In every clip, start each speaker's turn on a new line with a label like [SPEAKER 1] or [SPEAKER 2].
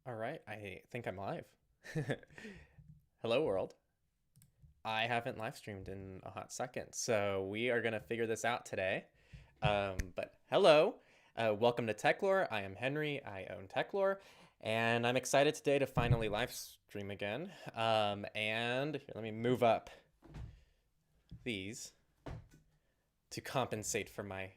[SPEAKER 1] All right, I think I'm live. Hello, world. I haven't live streamed in a hot second, so we are going to figure this out today. But hello, welcome to Techlore. I am Henry. I own Techlore, and I'm excited today to finally live stream again. And here, let me move up these to compensate for my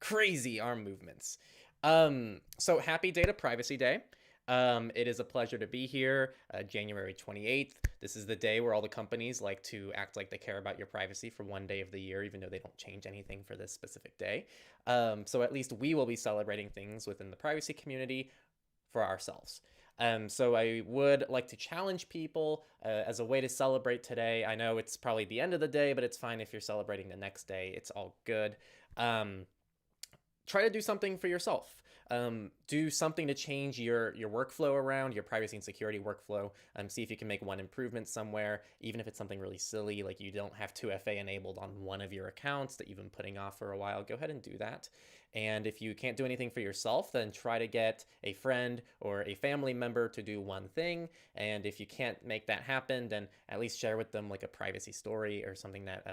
[SPEAKER 1] crazy arm movements. So happy Data Privacy Day. It is a pleasure to be here, January 28th. This is the day where all the companies like to act like they care about your privacy for one day of the year, even though they don't change anything for this specific day. So at least we will be celebrating things within the privacy community for ourselves. So I would like to challenge people as a way to celebrate today. I know it's probably the end of the day, but it's fine if you're celebrating the next day. It's all good. Try to do something for yourself. Do something to change your workflow around your privacy and security workflow. See if you can make one improvement somewhere, even if it's something really silly, like you don't have 2FA enabled on one of your accounts that you've been putting off for a while. Go ahead and do that. And if you can't do anything for yourself, then try to get a friend or a family member to do one thing. And if you can't make that happen, then at least share with them like a privacy story or something that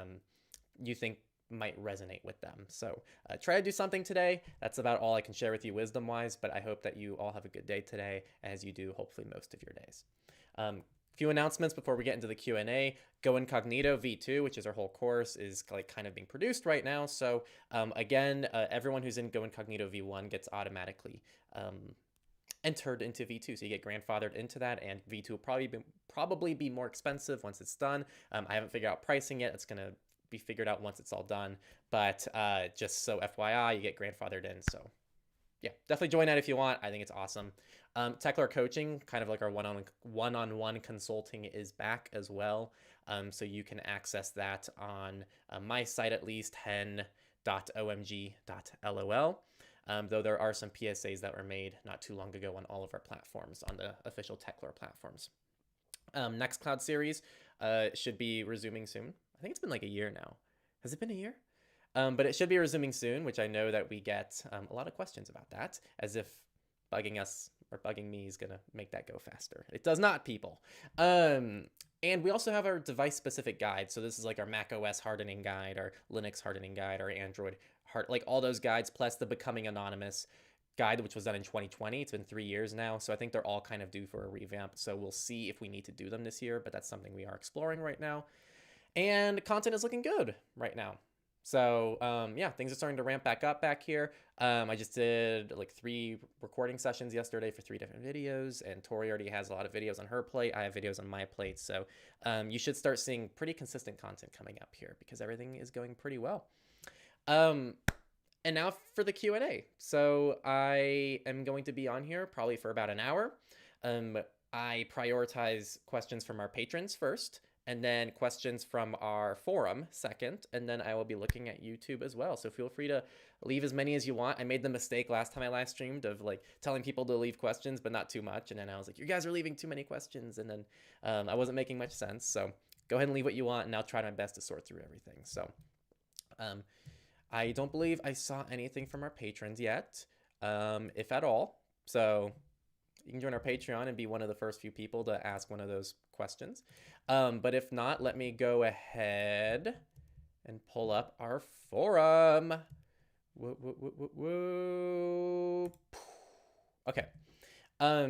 [SPEAKER 1] you think might resonate with them. So try to do something today. That's about all I can share with you wisdom wise, but I hope that you all have a good day today, as you do hopefully most of your days. Few announcements before we get into the Q&A. Go Incognito V2, which is our whole course, is like kind of being produced right now. So again, everyone who's in Go Incognito V1 gets automatically entered into V2, so you get grandfathered into that, and V2 will probably be more expensive once it's done. I haven't figured out pricing yet. It's gonna be figured out once it's all done, but just so FYI, you get grandfathered in. So yeah, definitely join that if you want. I think it's awesome. Techlore coaching, kind of like our one-on-one consulting, is back as well. So you can access that on my site, at least hen.omg.lol. Though there are some PSAs that were made not too long ago on all of our platforms, on the official Techlore platforms. Nextcloud series should be resuming soon. I think it's been like a year now. Has it been a year? But it should be resuming soon, which I know that we get a lot of questions about that, as if bugging us or bugging me is going to make that go faster. It does not, people. And we also have our device-specific guide. So this is like our Mac OS hardening guide, our Linux hardening guide, our Android like all those guides, plus the Becoming Anonymous guide, which was done in 2020. It's been 3 years now, so I think they're all kind of due for a revamp. So we'll see if we need to do them this year, but that's something we are exploring right now. And content is looking good right now. So yeah, things are starting to ramp back up back here. I just did like 3 recording sessions yesterday for 3 different videos, and Tori already has a lot of videos on her plate. I have videos on my plate, so you should start seeing pretty consistent content coming up here because everything is going pretty well. And now for the Q&A. So I am going to be on here probably for about an hour. I prioritize questions from our patrons first, and then questions from our forum second, and then I will be looking at YouTube as well. So feel free to leave as many as you want. I made the mistake last time I live streamed of like telling people to leave questions, but not too much. And then I was like, you guys are leaving too many questions. And then I wasn't making much sense. So go ahead and leave what you want, and I'll try my best to sort through everything. So I don't believe I saw anything from our patrons yet, if at all. So you can join our Patreon and be one of the first few people to ask one of those questions. But if not, let me go ahead and pull up our forum. Whoa, whoa, whoa, whoa, whoa. Okay.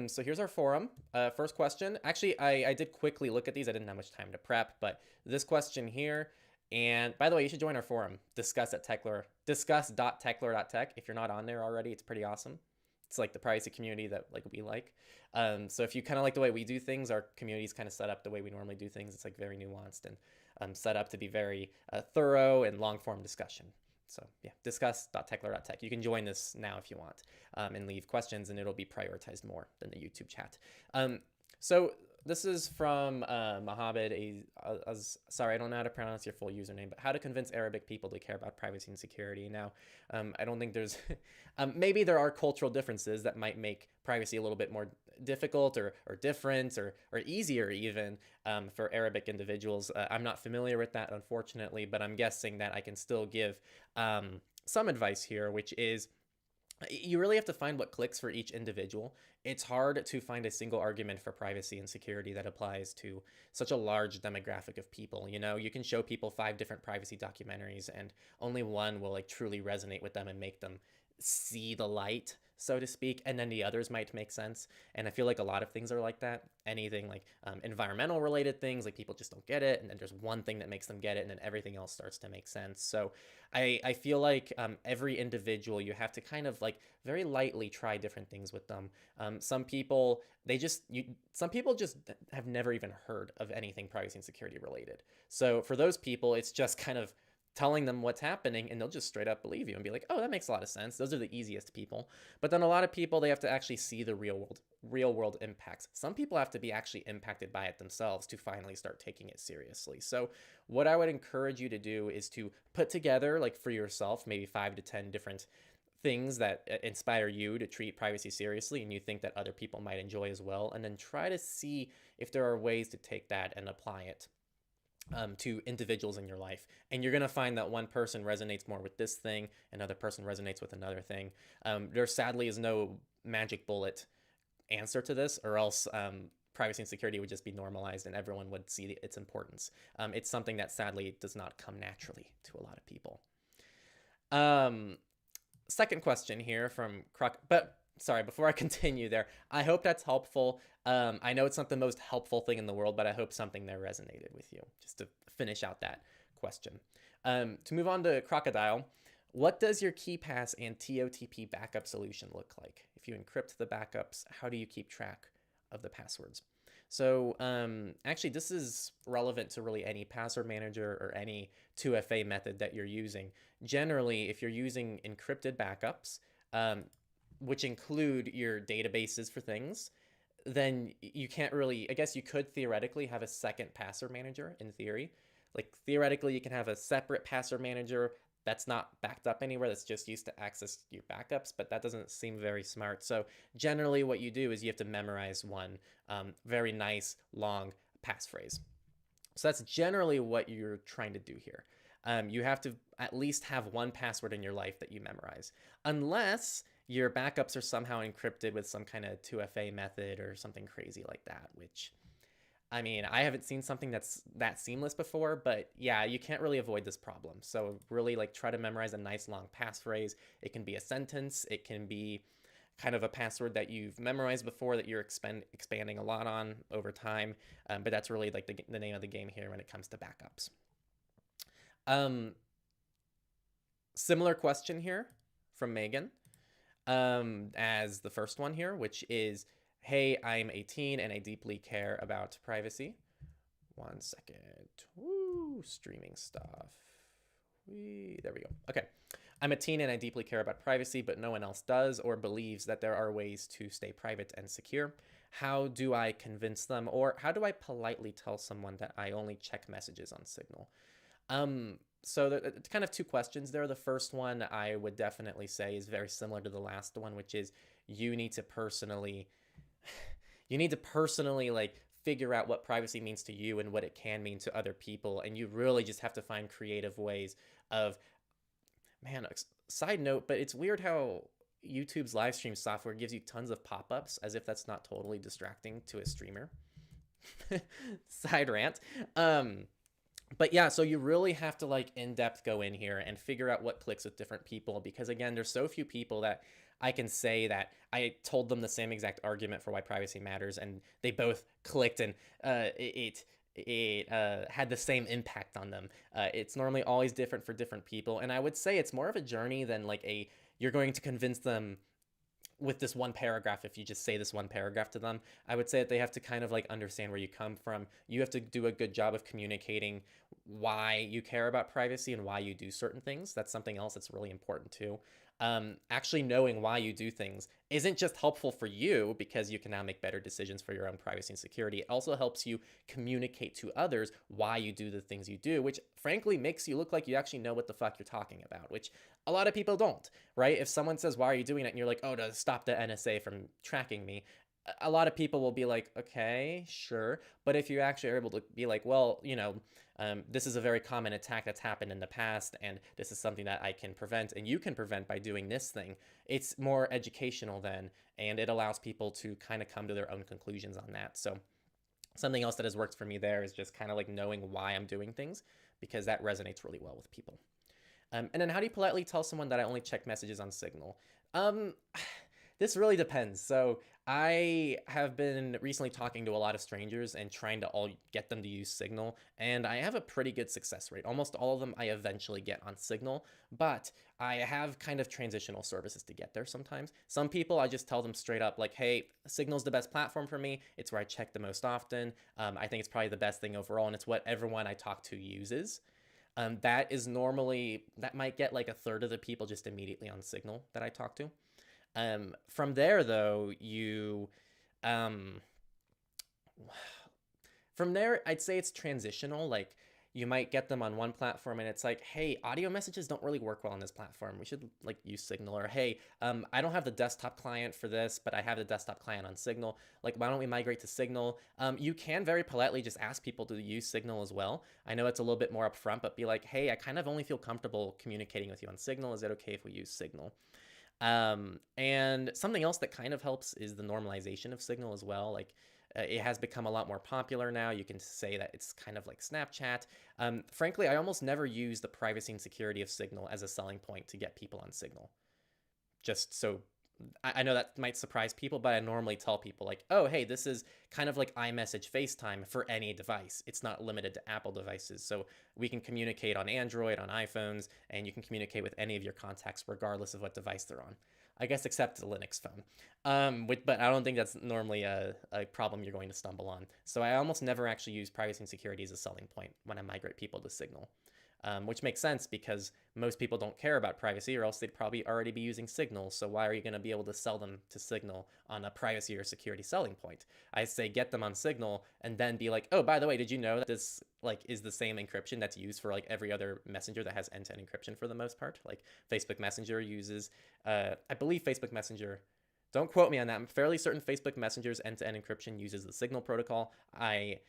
[SPEAKER 1] So here's our forum. First question. Actually, I did quickly look at these. I didn't have much time to prep, but this question here. And by the way, you should join our forum, discuss.techlore.tech. If you're not on there already, it's pretty awesome. It's like the privacy community that like we like. So if you kind of like the way we do things, our community is kind of set up the way we normally do things. It's like very nuanced and set up to be very thorough and long form discussion. So yeah, discuss.techlore.tech. You can join this now if you want and leave questions, and it'll be prioritized more than the YouTube chat. So this is from Mohammed. Sorry, I don't know how to pronounce your full username, but how to convince Arabic people to care about privacy and security. Now, I don't think there's, maybe there are cultural differences that might make privacy a little bit more difficult or different or easier even for Arabic individuals. I'm not familiar with that, unfortunately, but I'm guessing that I can still give some advice here, which is You really have to find what clicks for each individual. It's hard to find a single argument for privacy and security that applies to such a large demographic of people. You know, you can show people 5 different privacy documentaries and only one will like truly resonate with them and make them see the light, so to speak, and then the others might make sense. And I feel like a lot of things are like that. Anything like environmental related things, like people just don't get it, and then there's one thing that makes them get it, and then everything else starts to make sense. So I feel like every individual, you have to kind of like very lightly try different things with them. Some people, some people just have never even heard of anything privacy and security related. So for those people, it's just kind of telling them what's happening and they'll just straight up believe you and be like, oh, that makes a lot of sense. Those are the easiest people. But then a lot of people, they have to actually see the real world impacts. Some people have to be actually impacted by it themselves to finally start taking it seriously. So what I would encourage you to do is to put together, like for yourself, maybe 5 to 10 different things that inspire you to treat privacy seriously and you think that other people might enjoy as well, and then try to see if there are ways to take that and apply it to individuals in your life. And you're going to find that one person resonates more with this thing, another person resonates with another thing. There sadly is no magic bullet answer to this, or else privacy and security would just be normalized and everyone would see its importance. It's something that sadly does not come naturally to a lot of people. Second question here from sorry, before I continue there, I hope that's helpful. I know it's not the most helpful thing in the world, but I hope something there resonated with you, just to finish out that question. To move on to Crocodile, what does your KeePass and TOTP backup solution look like? If you encrypt the backups, how do you keep track of the passwords? So actually, this is relevant to really any password manager or any 2FA method that you're using. Generally, if you're using encrypted backups, which include your databases for things, then you can't really, I guess you could theoretically have a second password manager in theory. Like theoretically, you can have a separate password manager that's not backed up anywhere, that's just used to access your backups, but that doesn't seem very smart. So generally what you do is you have to memorize one very nice long passphrase. So that's generally what you're trying to do here. You have to at least have one password in your life that you memorize, unless your backups are somehow encrypted with some kind of 2FA method or something crazy like that, which, I mean, I haven't seen something that's that seamless before, but yeah, you can't really avoid this problem. So really like try to memorize a nice long passphrase. It can be a sentence. It can be kind of a password that you've memorized before that you're expanding a lot on over time. But that's really like the name of the game here when it comes to backups. Similar question here from Megan as the first one here, which is, hey, I'm 18 and I deeply care about privacy. 1 second. Woo, streaming stuff. There we go. Okay. I'm a teen and I deeply care about privacy, but no one else does or believes that there are ways to stay private and secure. How do I convince them, or how do I politely tell someone that I only check messages on Signal? So it's kind of 2 questions there. The first one I would definitely say is very similar to the last one, which is you need to personally like figure out what privacy means to you and what it can mean to other people. And you really just have to find creative ways of, man, side note, but it's weird how YouTube's live stream software gives you tons of pop-ups as if that's not totally distracting to a streamer. Side rant. But yeah, so you really have to like in-depth go in here and figure out what clicks with different people, because again, there's so few people that I can say that I told them the same exact argument for why privacy matters and they both clicked and it had the same impact on them. It's normally always different for different people, and I would say it's more of a journey than like you're going to convince them with this one paragraph. If you just say this one paragraph to them, I would say that they have to kind of like understand where you come from. You have to do a good job of communicating why you care about privacy and why you do certain things. That's something else that's really important too. Actually knowing why you do things isn't just helpful for you because you can now make better decisions for your own privacy and security. It also helps you communicate to others why you do the things you do, which frankly makes you look like you actually know what the fuck you're talking about, which a lot of people don't, right? If someone says, why are you doing it? And you're like, oh, to stop the NSA from tracking me. a lot of people will be like, okay, sure. But if you actually are able to be like, well, this is a very common attack that's happened in the past, and this is something that I can prevent, and you can prevent by doing this thing. It's more educational then, and it allows people to kind of come to their own conclusions on that. So something else that has worked for me there is just kind of like knowing why I'm doing things, because that resonates really well with people. And then how do you politely tell someone that I only check messages on Signal? Um, this really depends. So I have been recently talking to a lot of strangers and trying to all get them to use Signal, and I have a pretty good success rate. Almost all of them I eventually get on Signal, but I have kind of transitional services to get there sometimes. Some people I just tell them straight up like, hey, Signal's the best platform for me. It's where I check the most often. I think it's probably the best thing overall, and it's what everyone I talk to uses. That might get like a third of the people just immediately on Signal that I talk to. From there, though, um, from there, I'd say it's transitional. Like, you might get them on one platform and it's like, hey, audio messages don't really work well on this platform. We should like use Signal. Or hey, I don't have the desktop client for this, but I have the desktop client on Signal. Like, why don't we migrate to Signal? You can very politely just ask people to use Signal as well. I know it's a little bit more upfront, but be like, hey, I kind of only feel comfortable communicating with you on Signal. Is it okay if we use Signal? And something else that kind of helps is the normalization of Signal as well. Like, it has become a lot more popular now. You can say that it's kind of like Snapchat. Frankly, I almost never use the privacy and security of Signal as a selling point to get people on Signal. Just so I know that might surprise people, but I normally tell people like, oh, hey, this is kind of like iMessage FaceTime for any device. It's not limited to Apple devices. So we can communicate on Android, on iPhones, and you can communicate with any of your contacts regardless of what device they're on. I guess except the Linux phone. But I don't think that's normally a problem you're going to stumble on. So I almost never actually use privacy and security as a selling point when I migrate people to Signal. Which makes sense because most people don't care about privacy, or else they'd probably already be using Signal. So why are you going to be able to sell them to Signal on a privacy or security selling point? I say get them on Signal and then be like, oh, by the way, did you know that this like is the same encryption that's used for like every other messenger that has end-to-end encryption for the most part? Like Facebook Messenger uses, I believe Facebook Messenger. Don't quote me on that. I'm fairly certain Facebook Messenger's end-to-end encryption uses the Signal protocol. I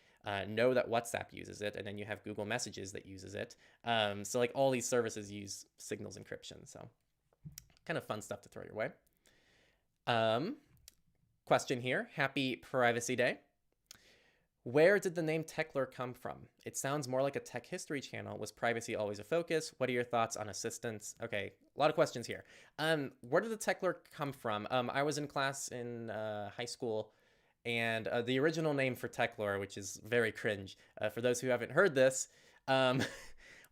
[SPEAKER 1] know that WhatsApp uses it, and then you have Google Messages that uses it. So like all these services use Signal's encryption. So kind of fun stuff to throw your way. Question here. Happy Privacy Day. Where did the name Techlore come from? It sounds more like a tech history channel. Was privacy always a focus? What are your thoughts on assistance? Okay, a lot of questions here. Where did the Techlore come from? I was in class in high school, and the original name for Techlore, which is very cringe, for those who haven't heard this,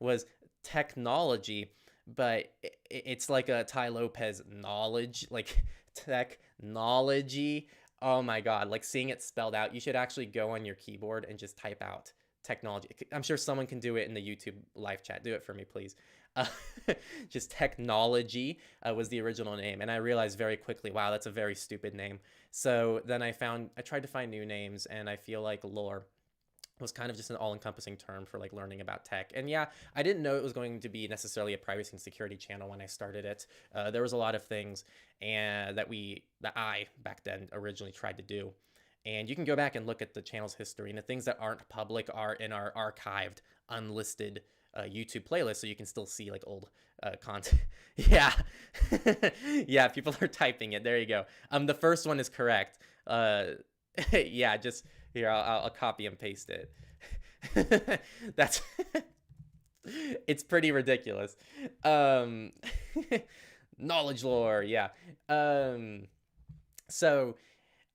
[SPEAKER 1] was technology, but it's like a Ty Lopez knowledge, like technology. Oh my God, like seeing it spelled out, you should actually go on your keyboard and just type out technology. I'm sure someone can do it in the YouTube live chat. Do it for me, please. Uh, just technology was the original name. And I realized very quickly, wow, that's a very stupid name. So then I tried to find new names, and I feel like lore was kind of just an all-encompassing term for like learning about tech. And yeah, I didn't know it was going to be necessarily a privacy and security channel when I started it. There was a lot of things that I back then originally tried to do. And you can go back and look at the channel's history, and the things that aren't public are in our archived, unlisted YouTube playlist, so you can still see like old content. Yeah. Yeah, people are typing it. There you go. The first one is correct. Yeah, just here, I'll copy and paste it. That's it's pretty ridiculous. Knowledge lore, yeah. So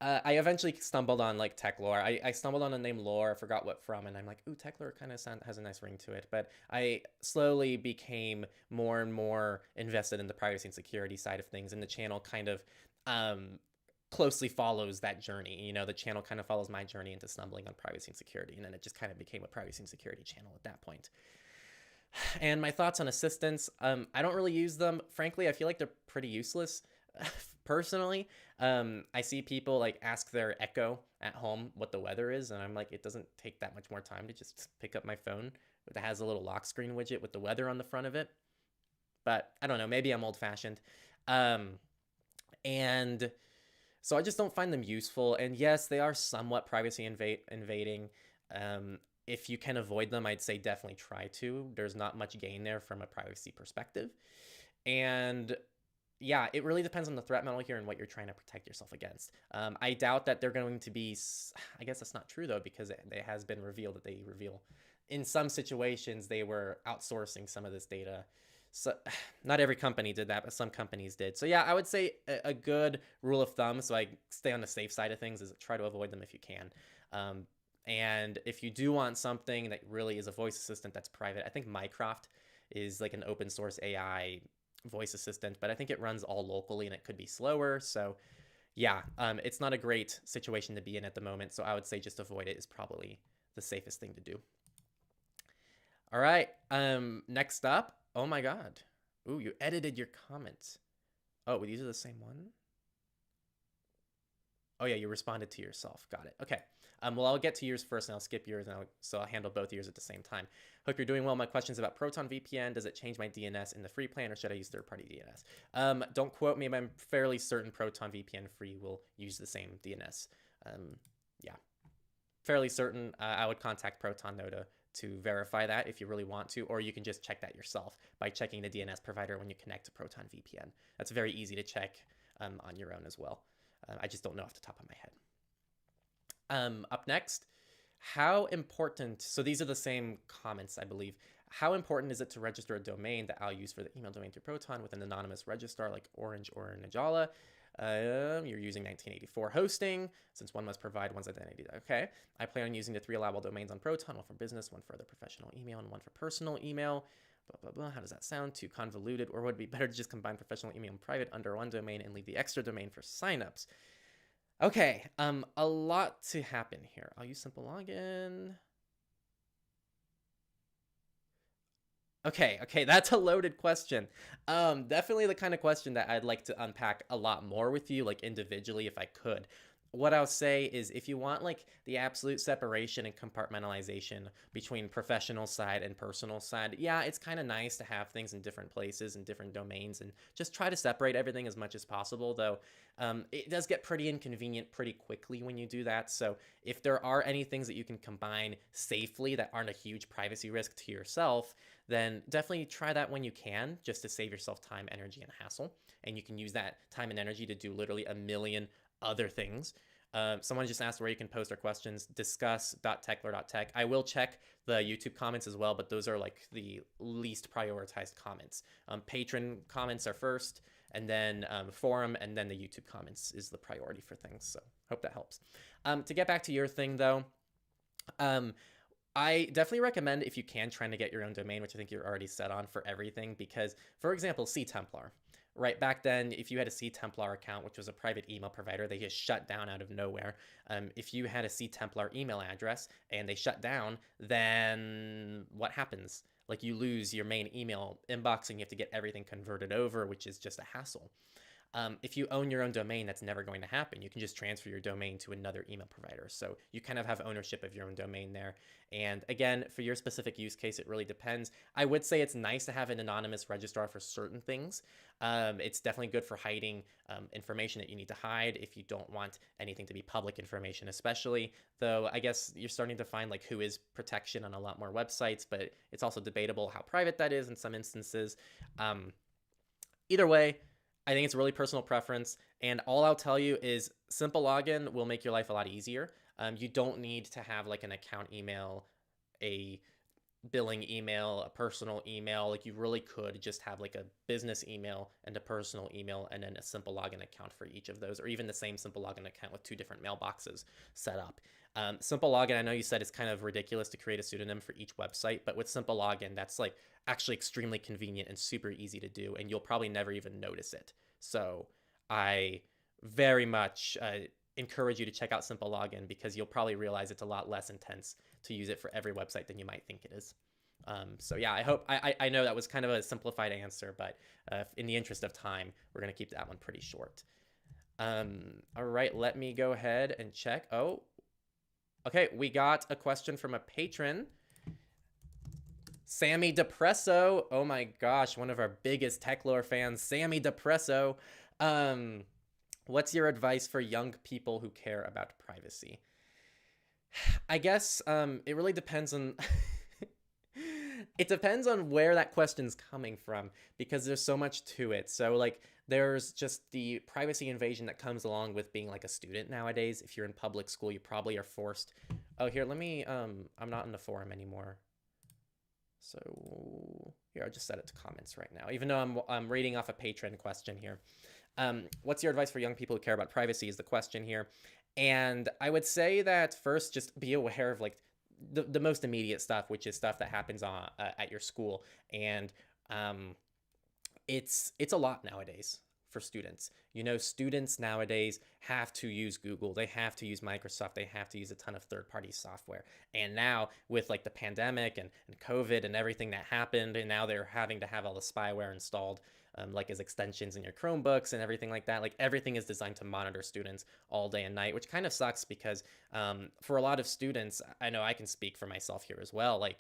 [SPEAKER 1] I eventually stumbled on like Techlore. I stumbled on the name Lore. I forgot what from, and I'm like, ooh, Techlore kind of has a nice ring to it. But I slowly became more and more invested in the privacy and security side of things, and the channel kind of closely follows that journey. You know, the channel kind of follows my journey into stumbling on privacy and security, and then it just kind of became a privacy and security channel at that point. And my thoughts on assistants, I don't really use them. Frankly, I feel like they're pretty useless. Personally, I see people like ask their Echo at home what the weather is, and I'm like, it doesn't take that much more time to just pick up my phone that has a little lock screen widget with the weather on the front of it. But I don't know, maybe I'm old-fashioned. And So I just don't find them useful. And yes, they are somewhat privacy invading. If you can avoid them, I'd say definitely try to. There's not much gain there from a privacy perspective. And yeah, it really depends on the threat model here and what you're trying to protect yourself against. I doubt that they're going to be, I guess that's not true though, because it has been revealed that they reveal in some situations they were outsourcing some of this data. So not every company did that, but some companies did. So yeah, I would say a good rule of thumb, so I stay on the safe side of things, is try to avoid them if you can. And if you do want something that really is a voice assistant that's private, I think Mycroft is like an open source AI voice assistant, but I think it runs all locally and it could be slower. So yeah, it's not a great situation to be in at the moment. So I would say just avoid it is probably the safest thing to do. All right, next up, oh my God. Ooh, you edited your comments. Oh, these are the same one? Oh yeah, you responded to yourself. Got it. Okay. Well, I'll get to yours first, and I'll skip yours, and so I'll handle both yours at the same time. Hope you're doing well. My question's about Proton VPN. Does it change my DNS in the free plan, or should I use third-party DNS? Don't quote me, but I'm fairly certain Proton VPN free will use the same DNS. Yeah, fairly certain. I would contact Proton though to verify that if you really want to, or you can just check that yourself by checking the DNS provider when you connect to Proton VPN. That's very easy to check on your own as well. I just don't know off the top of my head. Up next, how important, so these are the same comments, I believe. How important is it to register a domain that I'll use for the email domain through Proton with an anonymous registrar like Orange or Najala? You're using 1984 hosting, since one must provide one's identity. Okay. I plan on using the 3 allowable domains on Proton, one for business, one for other professional email, and one for personal email. Blah, blah, blah. How does that sound? Too convoluted? Or would it be better to just combine professional email and private under one domain and leave the extra domain for signups? Okay, a lot to happen here. I'll use simple login. Okay, that's a loaded question. Definitely the kind of question that I'd like to unpack a lot more with you, like individually if I could. What I'll say is if you want like the absolute separation and compartmentalization between professional side and personal side, yeah, it's kind of nice to have things in different places and different domains and just try to separate everything as much as possible, though it does get pretty inconvenient pretty quickly when you do that. So if there are any things that you can combine safely that aren't a huge privacy risk to yourself, then definitely try that when you can, just to save yourself time, energy, and hassle. And you can use that time and energy to do literally a million other things. Someone just asked where you can post our questions. Discuss.techlore.tech. I will check the YouTube comments as well, but those are like the least prioritized comments. Patron comments are first, and then forum, and then the YouTube comments is the priority for things. So hope that helps. To get back to your thing though, I definitely recommend, if you can, trying to get your own domain, which I think you're already set on for everything, because for example, CTemplar. Right back then, if you had a CTemplar account, which was a private email provider, they just shut down out of nowhere. If you had a CTemplar email address and they shut down, then what happens? Like you lose your main email inbox and you have to get everything converted over, which is just a hassle. If you own your own domain, that's never going to happen. You can just transfer your domain to another email provider. So you kind of have ownership of your own domain there. And again, for your specific use case, it really depends. I would say it's nice to have an anonymous registrar for certain things. It's definitely good for hiding information that you need to hide if you don't want anything to be public information, especially. Though I guess you're starting to find like who is protection on a lot more websites, but it's also debatable how private that is in some instances. Either way, I think it's really personal preference, and all I'll tell you is simple login will make your life a lot easier. You don't need to have like an account email, a billing email, a personal email. Like you really could just have like a business email and a personal email and then a simple login account for each of those, or even the same simple login account with 2 different mailboxes set up. Simple login, I know you said it's kind of ridiculous to create a pseudonym for each website, but with simple login, that's like actually extremely convenient and super easy to do, and you'll probably never even notice it. So I very much encourage you to check out simple login, because you'll probably realize it's a lot less intense to use it for every website than you might think it is. So yeah, I know that was kind of a simplified answer, but in the interest of time, we're going to keep that one pretty short. All right, let me go ahead and check. Oh, okay, we got a question from a patron. Sammy Depresso. Oh my gosh, one of our biggest Techlore fans, Sammy Depresso. What's your advice for young people who care about privacy? I guess it really depends on it depends on where that question's coming from, because there's so much to it. So like there's just the privacy invasion that comes along with being like a student nowadays. If you're in public school, you probably are forced. Oh, here, let me I'm not in the forum anymore. So here, I'll just set it to comments right now, even though I'm reading off a patron question here. What's your advice for young people who care about privacy is the question here. And I would say that first, just be aware of like the most immediate stuff, which is stuff that happens on at your school. And it's a lot nowadays for students. You know, students nowadays have to use Google, they have to use Microsoft, they have to use a ton of third-party software. And now with like the pandemic and COVID and everything that happened, and now they're having to have all the spyware installed, like as extensions in your Chromebooks and everything like that. Like everything is designed to monitor students all day and night, which kind of sucks because for a lot of students, I know I can speak for myself here as well. Like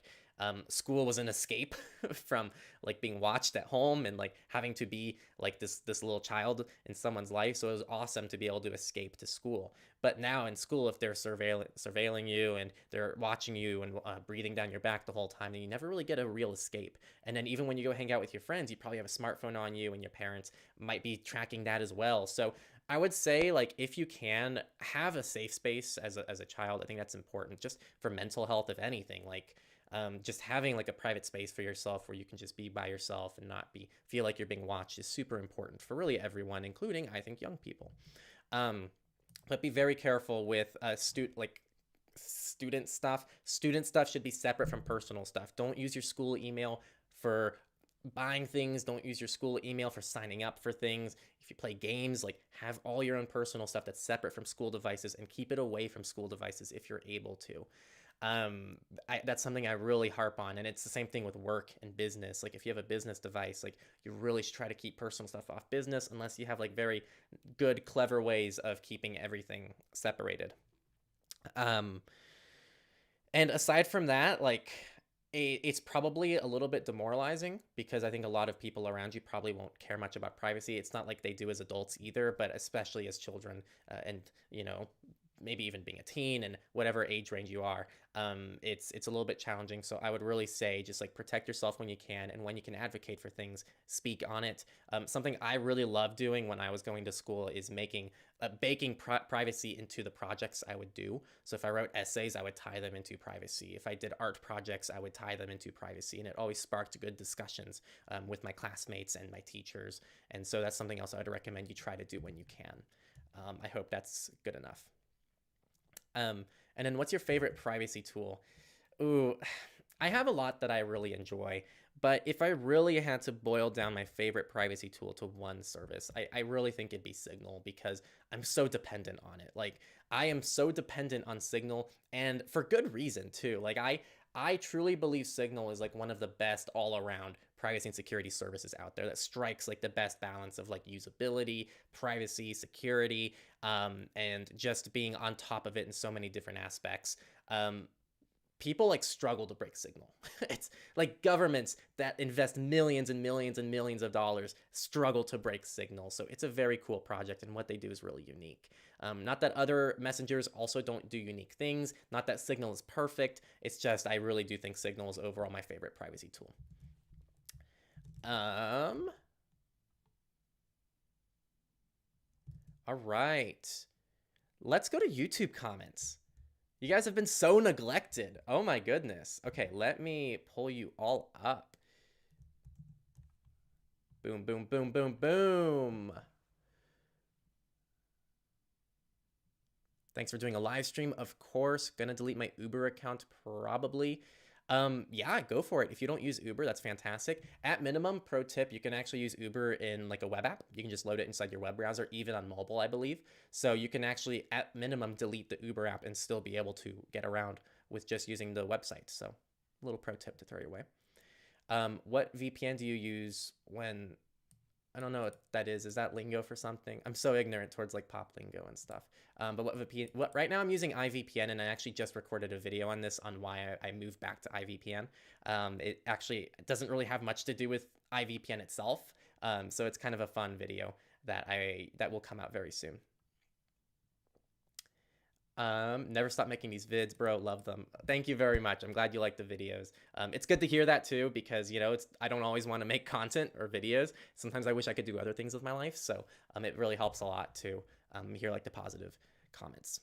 [SPEAKER 1] school was an escape from like being watched at home and like having to be like this little child in someone's life. So it was awesome to be able to escape to school. But now in school, if they're surveilling you and they're watching you and breathing down your back the whole time, then you never really get a real escape. And then even when you go hang out with your friends, you probably have a smartphone on you, and your parents might be tracking that as well. So I would say, like, if you can have a safe space as a child, I think that's important just for mental health, if anything. Like, just having like a private space for yourself where you can just be by yourself and not feel like you're being watched is super important for really everyone, including, I think, young people. But be very careful with student stuff. Student stuff should be separate from personal stuff. Don't use your school email for buying things. Don't use your school email for signing up for things. If you play games, like, have all your own personal stuff that's separate from school devices, and keep it away from school devices if you're able to. That's something I really harp on, and it's the same thing with work and business. Like, if you have a business device, like, you really should try to keep personal stuff off business, unless you have like very good, clever ways of keeping everything separated. And aside from that, like, it's probably a little bit demoralizing, because I think a lot of people around you probably won't care much about privacy. It's not like they do as adults either, but especially as children, and you know, maybe even being a teen and whatever age range you are, it's a little bit challenging. So I would really say just like protect yourself when you can, and when you can advocate for things, speak on it. Something I really loved doing when I was going to school is baking privacy into the projects I would do. So if I wrote essays, I would tie them into privacy. If I did art projects, I would tie them into privacy, and it always sparked good discussions with my classmates and my teachers. And so that's something else I would recommend you try to do when you can. I hope that's good enough. And then what's your favorite privacy tool? Ooh, I have a lot that I really enjoy, but if I really had to boil down my favorite privacy tool to one service, I really think it'd be Signal, because I'm so dependent on it. Like, I am so dependent on Signal, and for good reason too. Like, I truly believe Signal is like one of the best all around privacy and security services out there, that strikes like the best balance of like usability, privacy, security, and just being on top of it in so many different aspects. People like struggle to break Signal. It's like governments that invest millions and millions and millions of dollars struggle to break Signal. So it's a very cool project, and what they do is really unique. Not that other messengers also don't do unique things, not that Signal is perfect. It's just I really do think Signal is overall my favorite privacy tool. All right. Let's go to YouTube comments. You guys have been so neglected. Oh my goodness. Okay, let me pull you all up. Boom, boom, boom, boom, boom. Thanks for doing a live stream. Of course, gonna delete my Uber account probably. Yeah, go for it. If you don't use Uber, that's fantastic. At minimum, pro tip, you can actually use Uber in like a web app. You can just load it inside your web browser, even on mobile, I believe. So you can actually, at minimum, delete the Uber app and still be able to get around with just using the website. So a little pro tip to throw your way. What VPN do you use when... I don't know what that is. Is that lingo for something? I'm so ignorant towards like pop lingo and stuff. But right now I'm using iVPN, and I actually just recorded a video on this, on why I moved back to iVPN. It doesn't really have much to do with iVPN itself. So it's kind of a fun video. that will come out very soon. Never stop making these vids, bro. Love them. Thank you very much. I'm glad you like the videos. It's good to hear that too, because I don't always want to make content or videos. Sometimes I wish I could do other things with my life. So it really helps a lot to hear like the positive comments.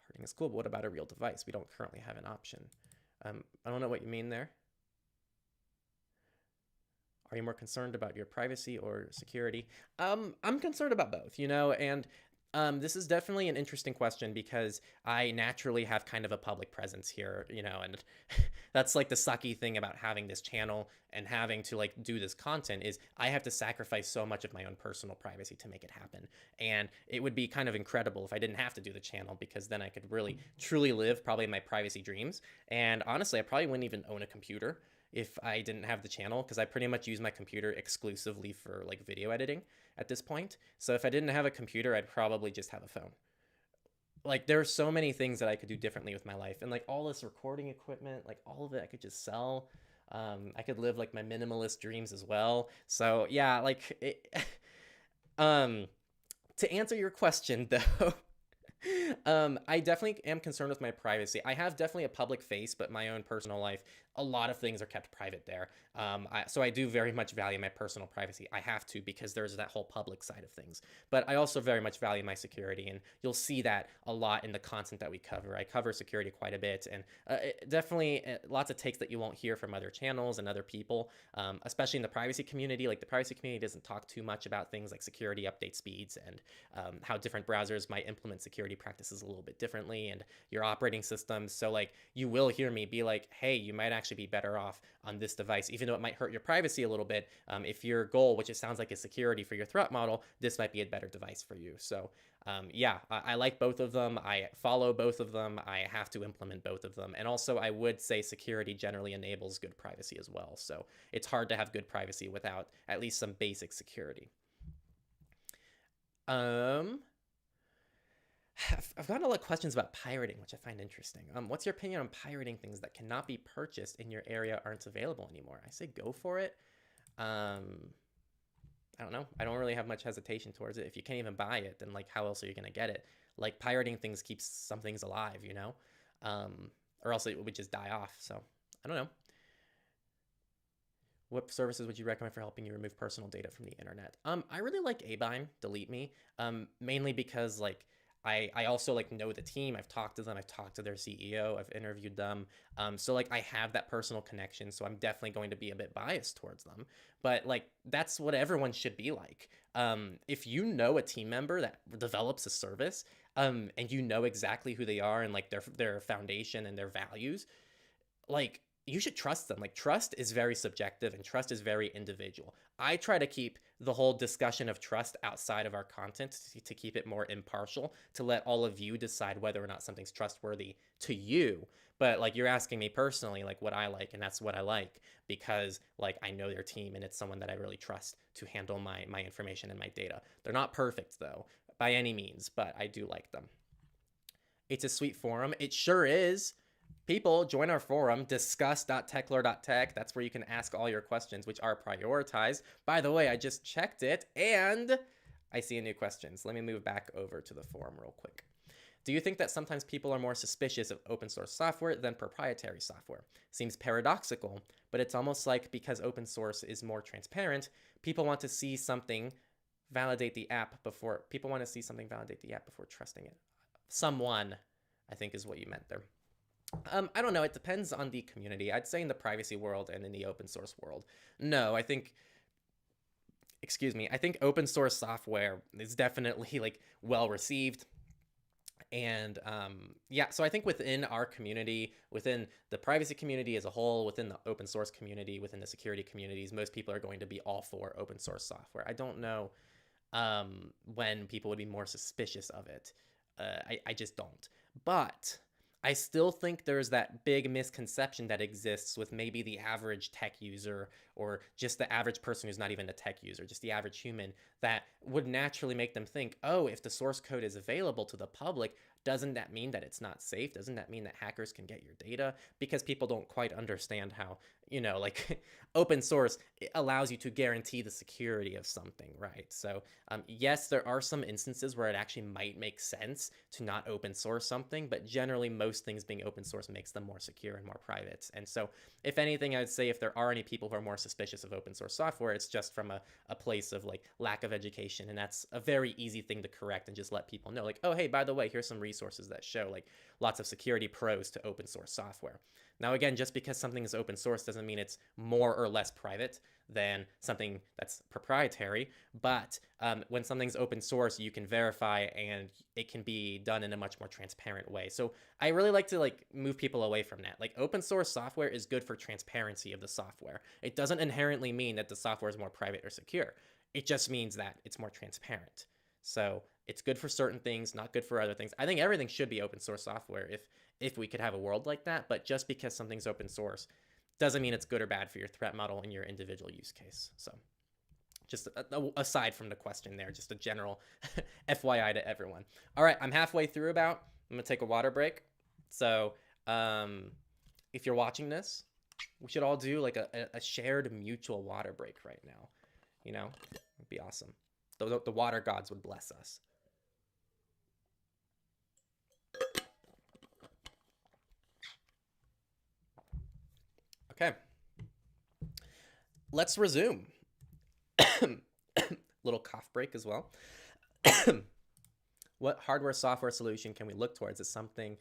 [SPEAKER 1] Hurting is cool, but what about a real device? We don't currently have an option. I don't know what you mean there. Are you more concerned about your privacy or security? I'm concerned about both, and this is definitely an interesting question because I naturally have kind of a public presence here, and that's like the sucky thing about having this channel and having to like do this content is I have to sacrifice so much of my own personal privacy to make it happen. And it would be kind of incredible if I didn't have to do the channel, because then I could really truly live probably my privacy dreams. And honestly, I probably wouldn't even own a computer if I didn't have the channel, because I pretty much use my computer exclusively for like video editing at this point. So if I didn't have a computer, I'd probably just have a phone. Like there are so many things that I could do differently with my life, and like all this recording equipment, like all of it I could just sell. I could live like my minimalist dreams as well. So yeah, like to answer your question though, I definitely am concerned with my privacy. I have definitely a public face, but my own personal life, a lot of things are kept private there. So I do very much value my personal privacy. I have to, because there's that whole public side of things. But I also very much value my security, and you'll see that a lot in the content that we cover. I cover security quite a bit, and definitely lots of takes that you won't hear from other channels and other people, especially in the privacy community. Like the privacy community doesn't talk too much about things like security update speeds and how different browsers might implement security practices a little bit differently, and your operating systems. So like you will hear me be like, hey, you might actually be better off on this device, even though it might hurt your privacy a little bit. If your goal, which it sounds like, is security for your threat model, this might be a better device for you. So yeah, I like both of them. I follow both of them. I have to implement both of them. And also I would say security generally enables good privacy as well. So it's hard to have good privacy without at least some basic security. I've gotten a lot of questions about pirating, which I find interesting. What's your opinion on pirating things that cannot be purchased in your area, aren't available anymore? I say go for it. I don't know. I don't really have much hesitation towards it. If you can't even buy it, then like how else are you gonna get it? Like pirating things keeps some things alive, or else it would just die off. So I don't know. What services would you recommend for helping you remove personal data from the internet? I really like Abine, Delete Me, mainly because like I also like know the team. I've talked to them. I've talked to their CEO. I've interviewed them. So like I have that personal connection. So I'm definitely going to be a bit biased towards them. But like that's what everyone should be like. If you know a team member that develops a service, and you know exactly who they are and like their foundation and their values, like you should trust them. Like trust is very subjective and trust is very individual. I try to keep the whole discussion of trust outside of our content to keep it more impartial, to let all of you decide whether or not something's trustworthy to you. But like you're asking me personally, like what I like, and that's what I like because like I know their team and it's someone that I really trust to handle my information and my data. They're not perfect though, by any means, but I do like them. It's a sweet forum. It sure is. People, join our forum, discuss.techlore.tech. That's where you can ask all your questions, which are prioritized. By the way, I just checked it, and I see a new question. So let me move back over to the forum real quick. Do you think that sometimes people are more suspicious of open source software than proprietary software? Seems paradoxical, but it's almost like because open source is more transparent, people want to see something validate the app before trusting it. Someone, I think, is what you meant there. I don't know. It depends on the community. I'd say in the privacy world and in the open source world. No, I think open source software is definitely like well received. And yeah, so I think within our community, within the privacy community as a whole, within the open source community, within the security communities, most people are going to be all for open source software. I don't know when people would be more suspicious of it. I just don't. But I still think there's that big misconception that exists with maybe the average tech user or just the average person who's not even a tech user, just the average human, that would naturally make them think, oh, if the source code is available to the public, doesn't that mean that it's not safe? Doesn't that mean that hackers can get your data? Because people don't quite understand how, like open source allows you to guarantee the security of something, right? So yes, there are some instances where it actually might make sense to not open source something, but generally most things being open source makes them more secure and more private. And so if anything, I'd say if there are any people who are more suspicious of open source software, it's just from a place of like lack of education. And that's a very easy thing to correct and just let people know, like, oh, hey, by the way, here's some resources that show like lots of security pros to open source software. Now, again, just because something is open source doesn't mean it's more or less private than something that's proprietary. But when something's open source, you can verify and it can be done in a much more transparent way. So I really like to like move people away from that. Like open source software is good for transparency of the software. It doesn't inherently mean that the software is more private or secure. It just means that it's more transparent. So it's good for certain things, not good for other things. I think everything should be open source software if we could have a world like that. But just because something's open source doesn't mean it's good or bad for your threat model in your individual use case. So just aside from the question there, just a general FYI to everyone. All right, I'm halfway through about. I'm going to take a water break. So if you're watching this, we should all do like a shared mutual water break right now. It'd be awesome. The water gods would bless us. Okay. Let's resume. Little cough break as well. What hardware software solution can we look towards as something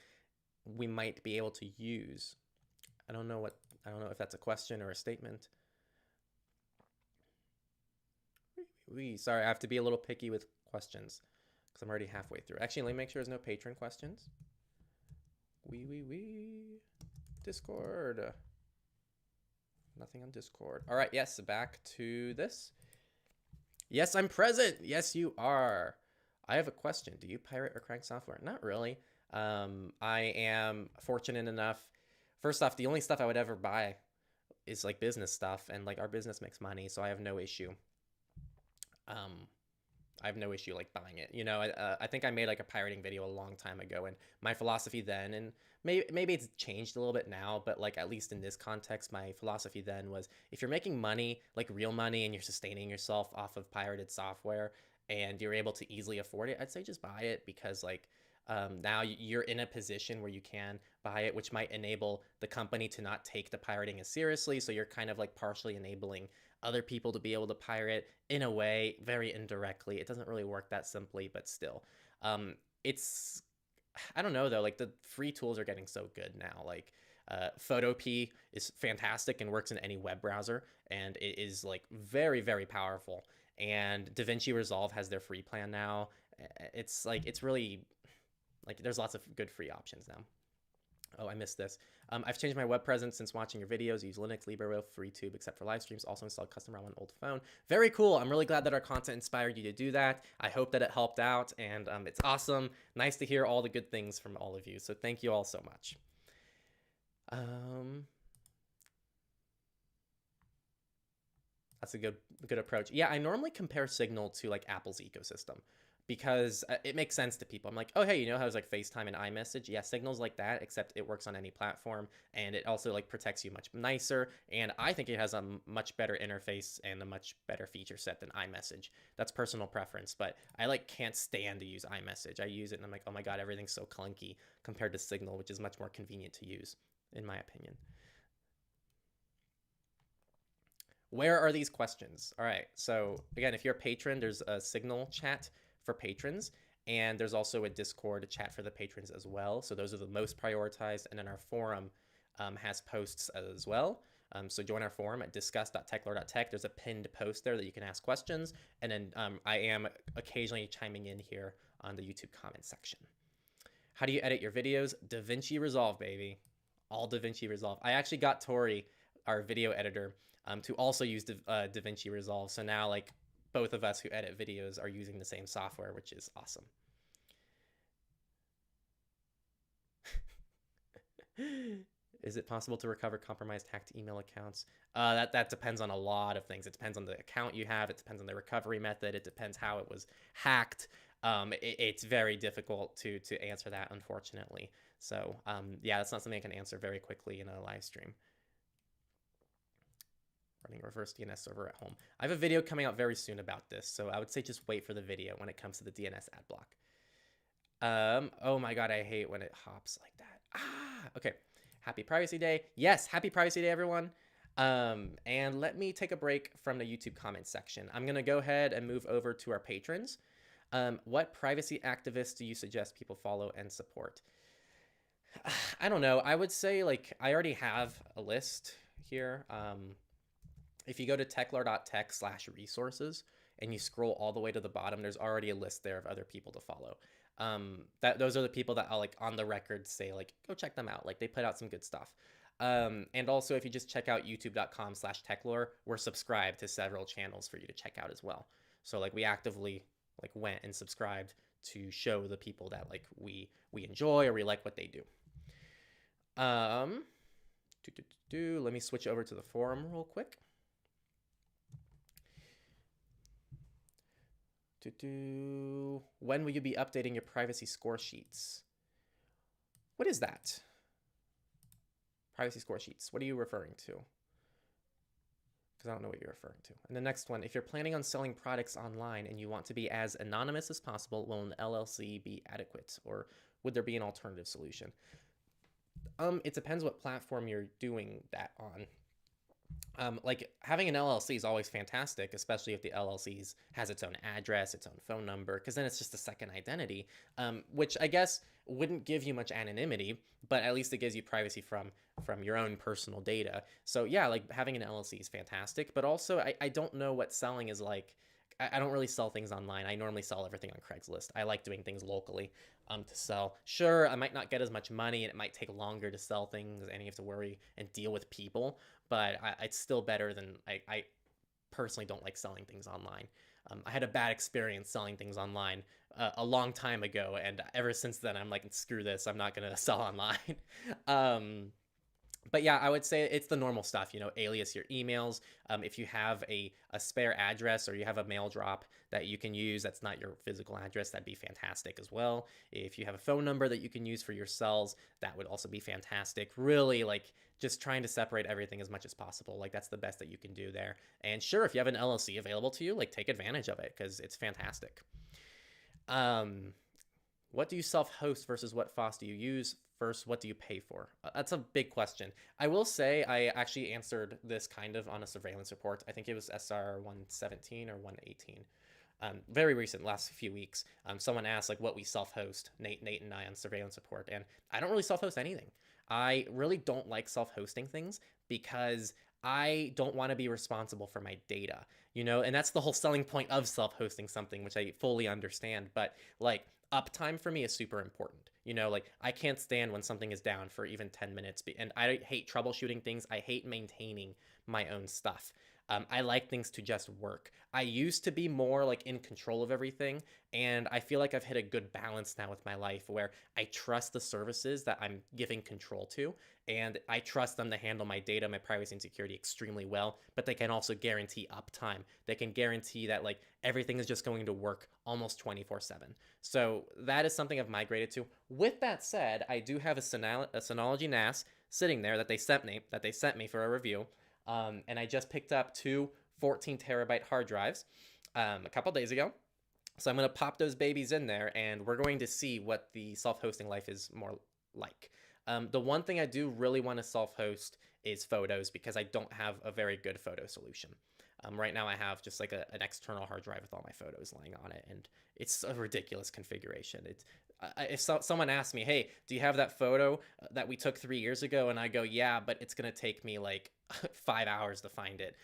[SPEAKER 1] we might be able to use? I don't know if that's a question or a statement. Sorry, I have to be a little picky with questions because I'm already halfway through. Actually, let me make sure there's no patron questions. Discord. Nothing on Discord. All right, yes, back to this. Yes, I'm present. Yes, you are. I have a question. Do you pirate or crack software? Not really. I am fortunate enough. First off, the only stuff I would ever buy is like business stuff, and like our business makes money, so I have no issue. I have no issue like buying it. I think I made like a pirating video a long time ago, and my philosophy then, and maybe it's changed a little bit now, but like at least in this context, my philosophy then was if you're making money, like real money, and you're sustaining yourself off of pirated software and you're able to easily afford it, I'd say just buy it because like now you're in a position where you can buy it, which might enable the company to not take the pirating as seriously. So you're kind of like partially enabling other people to be able to pirate in a way, very indirectly. It doesn't really work that simply, but still. I don't know though, like the free tools are getting so good now. Like Photopea is fantastic and works in any web browser, and it is like very, very powerful. And DaVinci Resolve has their free plan now. It's really like there's lots of good free options now. Oh, I missed this. I've changed my web presence since watching your videos. Use Linux, LibreWolf, FreeTube, except for live streams. Also installed custom ROM on old phone. Very cool. I'm really glad that our content inspired you to do that. I hope that it helped out, and it's awesome. Nice to hear all the good things from all of you. So thank you all so much. That's a good approach. Yeah, I normally compare Signal to like Apple's ecosystem, because it makes sense to people. I'm like, oh, hey, how there's like FaceTime and iMessage? Yeah, Signal's like that, except it works on any platform, and it also like protects you much nicer, and I think it has a much better interface and a much better feature set than iMessage. That's personal preference, but I like can't stand to use iMessage. I use it and I'm like, oh my god, everything's so clunky compared to Signal, which is much more convenient to use, in my opinion. Where are these questions? All right, so again, if you're a patron, there's a Signal chat for patrons, and there's also a Discord chat for the patrons as well. So those are the most prioritized, and then our forum has posts as well. So join our forum at discuss.techlore.tech. There's a pinned post there that you can ask questions, and then I am occasionally chiming in here on the YouTube comment section. How do you edit your videos? DaVinci Resolve, baby. All DaVinci Resolve. I actually got Tori, our video editor, to also use DaVinci Resolve. So now like both of us who edit videos are using the same software, which is awesome. Is it possible to recover compromised hacked email accounts? That depends on a lot of things. It depends on the account you have. It depends on the recovery method. It depends how it was hacked. It's very difficult to answer that, unfortunately. So yeah, that's not something I can answer very quickly in a live stream. Running a reverse DNS server at home. I have a video coming out very soon about this, so I would say just wait for the video when it comes to the DNS ad block. Oh my god, I hate when it hops like that. Okay. Happy Privacy Day. Yes, happy Privacy Day, everyone. And let me take a break from the YouTube comments section. I'm going to go ahead and move over to our patrons. What privacy activists do you suggest people follow and support? I don't know. I would say, like, I already have a list here. If you go to techlore.tech/resources and you scroll all the way to the bottom, there's already a list there of other people to follow. Those are the people that I'll, like, on the record say, like, go check them out. Like, they put out some good stuff. And also, if you just check out youtube.com/techlore, we're subscribed to several channels for you to check out as well. So, like, we actively, like, went and subscribed to show the people that, like, we enjoy or we like what they do. Let me switch over to the forum real quick. When will you be updating your privacy score sheets? What is that? Privacy score sheets. What are you referring to? Because I don't know what you're referring to. And the next one, if you're planning on selling products online and you want to be as anonymous as possible, will an LLC be adequate? Or would there be an alternative solution? It depends what platform you're doing that on. Like, having an LLC is always fantastic, especially if the LLC has its own address, its own phone number, because then it's just a second identity, which I guess wouldn't give you much anonymity, but at least it gives you privacy from your own personal data. So yeah, like, having an LLC is fantastic, but also I don't know what selling is like. I don't really sell things online. I normally sell everything on Craigslist. I like doing things locally to sell. Sure, I might not get as much money and it might take longer to sell things and you have to worry and deal with people, but it's still better than, I personally don't like selling things online. I had a bad experience selling things online a long time ago, and ever since then I'm like, screw this, I'm not going to sell online. But yeah, I would say it's the normal stuff, you know, alias your emails. If you have a spare address or you have a mail drop that you can use that's not your physical address, that'd be fantastic as well. If you have a phone number that you can use for your cells, that would also be fantastic. Really, like, just trying to separate everything as much as possible. Like, that's the best that you can do there. And sure, if you have an LLC available to you, like, take advantage of it because it's fantastic. What do you self-host versus what FOSS do you use? First, what do you pay for? That's a big question. I will say I actually answered this kind of on a surveillance report. I think it was SR 117 or 118. Very recent, last few weeks. Someone asked, like, what we self-host, Nate and I, on surveillance report, and I don't really self-host anything. I really don't like self-hosting things because I don't want to be responsible for my data, you know, and that's the whole selling point of self-hosting something, which I fully understand. But, like, uptime for me is super important. You know, like, I can't stand when something is down for even 10 minutes. And I hate troubleshooting things. I hate maintaining my own stuff. I like things to just work. I used to be more, like, in control of everything, and I feel like I've hit a good balance now with my life where I trust the services that I'm giving control to, and I trust them to handle my data, my privacy and security extremely well, but they can also guarantee uptime. They can guarantee that, like, everything is just going to work almost 24/7. So that is something I've migrated to. With that said, I do have a Synology NAS sitting there that they sent me for a review. And I just picked up two 14 terabyte hard drives a couple days ago. So I'm going to pop those babies in there, and we're going to see what the self-hosting life is more like. The one thing I do really want to self-host is photos, because I don't have a very good photo solution. Right now I have just like an external hard drive with all my photos lying on it, and it's a ridiculous configuration. If someone asks me, hey, do you have that photo that we took 3 years ago? And I go, yeah, but it's going to take me like 5 hours to find it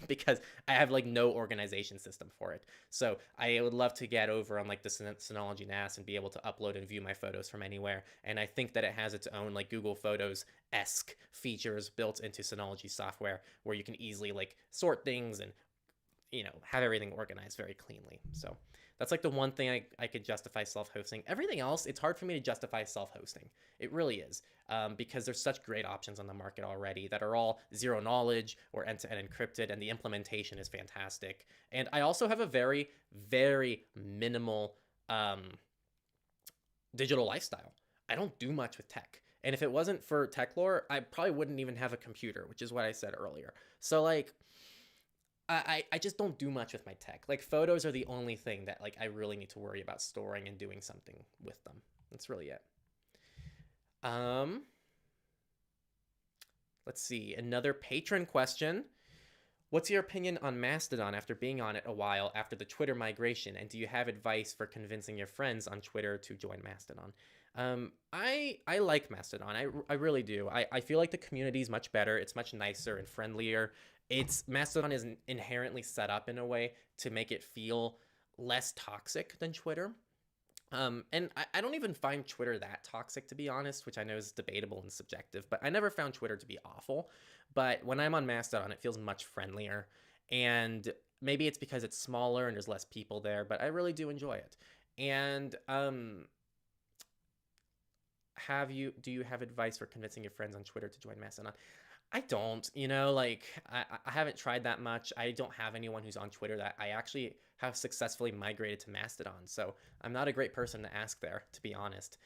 [SPEAKER 1] because I have like no organization system for it. So I would love to get over on like the Synology NAS and be able to upload and view my photos from anywhere. And I think that it has its own like Google Photos-esque features built into Synology software where you can easily like sort things and have everything organized very cleanly. So that's like the one thing I could justify self-hosting. Everything else, it's hard for me to justify self-hosting. It really is, because there's such great options on the market already that are all zero knowledge or end-to-end encrypted, and the implementation is fantastic. And I also have a very, very minimal digital lifestyle. I don't do much with tech. And if it wasn't for Techlore, I probably wouldn't even have a computer, which is what I said earlier. So like, I just don't do much with my tech. Like, photos are the only thing that like I really need to worry about storing and doing something with them. That's really it. Let's see, another patron question. What's your opinion on Mastodon after being on it a while after the Twitter migration? And do you have advice for convincing your friends on Twitter to join Mastodon? I like Mastodon. I really do. I feel like the community is much better. It's much nicer and friendlier. Mastodon is inherently set up in a way to make it feel less toxic than Twitter. And I don't even find Twitter that toxic, to be honest, which I know is debatable and subjective, but I never found Twitter to be awful. But when I'm on Mastodon, it feels much friendlier. And maybe it's because it's smaller and there's less people there, but I really do enjoy it. And do you have advice for convincing your friends on Twitter to join Mastodon? I don't, like I haven't tried that much. I don't have anyone who's on Twitter that I actually have successfully migrated to Mastodon. So I'm not a great person to ask there, to be honest.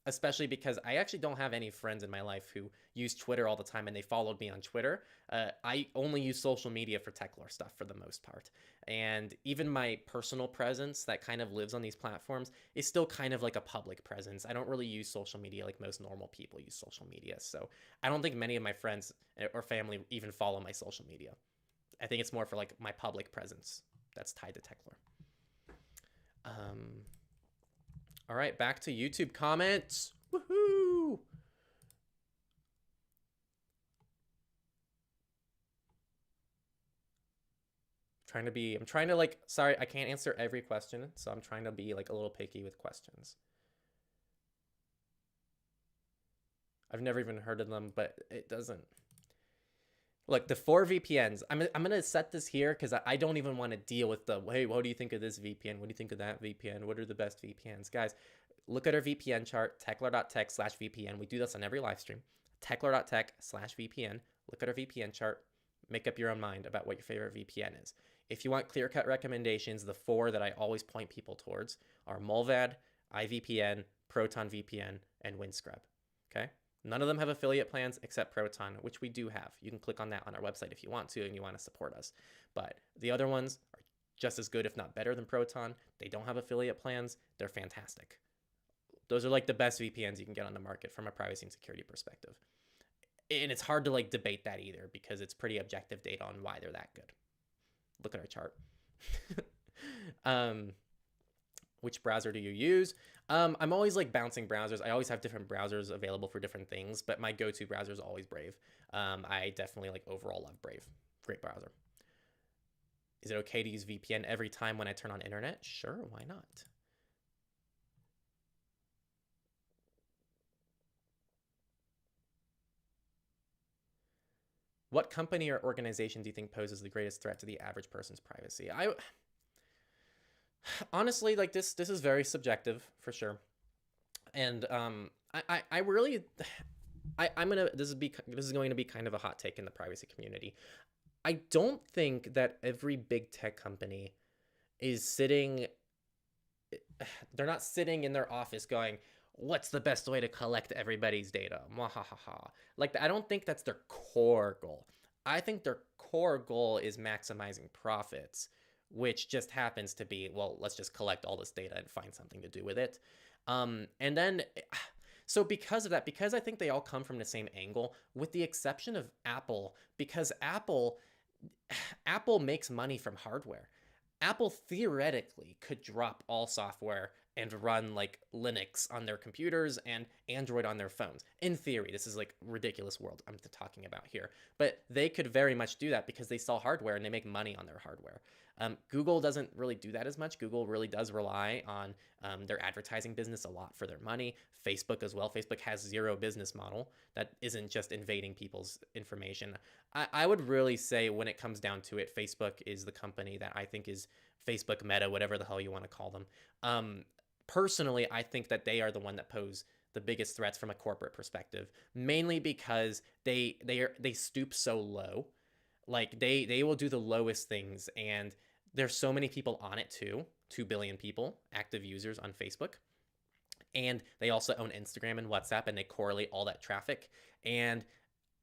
[SPEAKER 1] Especially because I actually don't have any friends in my life who use Twitter all the time and they followed me on Twitter. I only use social media for Techlore stuff for the most part. And even my personal presence that kind of lives on these platforms is still kind of like a public presence. I don't really use social media like most normal people use social media. So I don't think many of my friends or family even follow my social media. I think it's more for like my public presence that's tied to Techlore. All right, back to YouTube comments. Woohoo! I'm trying to like, sorry, I can't answer every question, so I'm trying to be like a little picky with questions. I've never even heard of them, but it doesn't. Look, the 4 VPNs, I'm going to set this here because I don't even want to deal with the, hey, what do you think of this VPN? What do you think of that VPN? What are the best VPNs? Guys, look at our VPN chart, techlore.tech/VPN. We do this on every live stream. Techlore.tech/VPN. Look at our VPN chart. Make up your own mind about what your favorite VPN is. If you want clear-cut recommendations, the 4 that I always point people towards are Mullvad, iVPN, Proton VPN, and Windscrub. Okay? None of them have affiliate plans except Proton, which we do have. You can click on that on our website if you want to and you want to support us. But the other ones are just as good, if not better, than Proton. They don't have affiliate plans. They're fantastic. Those are like the best VPNs you can get on the market from a privacy and security perspective. And it's hard to like debate that either because it's pretty objective data on why they're that good. Look at our chart. Which browser do you use? I'm always like bouncing browsers. I always have different browsers available for different things, but my go-to browser is always Brave. I definitely like overall love Brave. Great browser. Is it okay to use VPN every time when I turn on internet? Sure, why not? What company or organization do you think poses the greatest threat to the average person's privacy? Honestly, like this is very subjective for sure. And I really I'm gonna this is going to be kind of a hot take in the privacy community. I don't think that every big tech company is they're not sitting in their office going, what's the best way to collect everybody's data? Mwahaha. Like, I don't think that's their core goal. I think their core goal is maximizing profits, which just happens to be, well, let's just collect all this data and find something to do with it. And then, so because of that, because I think they all come from the same angle, with the exception of Apple, because Apple makes money from hardware. Apple theoretically could drop all software and run like Linux on their computers and Android on their phones. In theory, this is like ridiculous world I'm talking about here, but they could very much do that because they sell hardware and they make money on their hardware. Google doesn't really do that as much. Google really does rely on their advertising business a lot for their money. Facebook as well. Facebook has zero business model that isn't just invading people's information. I would really say when it comes down to it, Facebook is the company that I think is Facebook, Meta, whatever the hell you want to call them. Personally, I think that they are the one that pose the biggest threats from a corporate perspective, mainly because they stoop so low. Like they will do the lowest things, and there's so many people on it too. 2 billion people, active users on Facebook. And they also own Instagram and WhatsApp, and they correlate all that traffic. And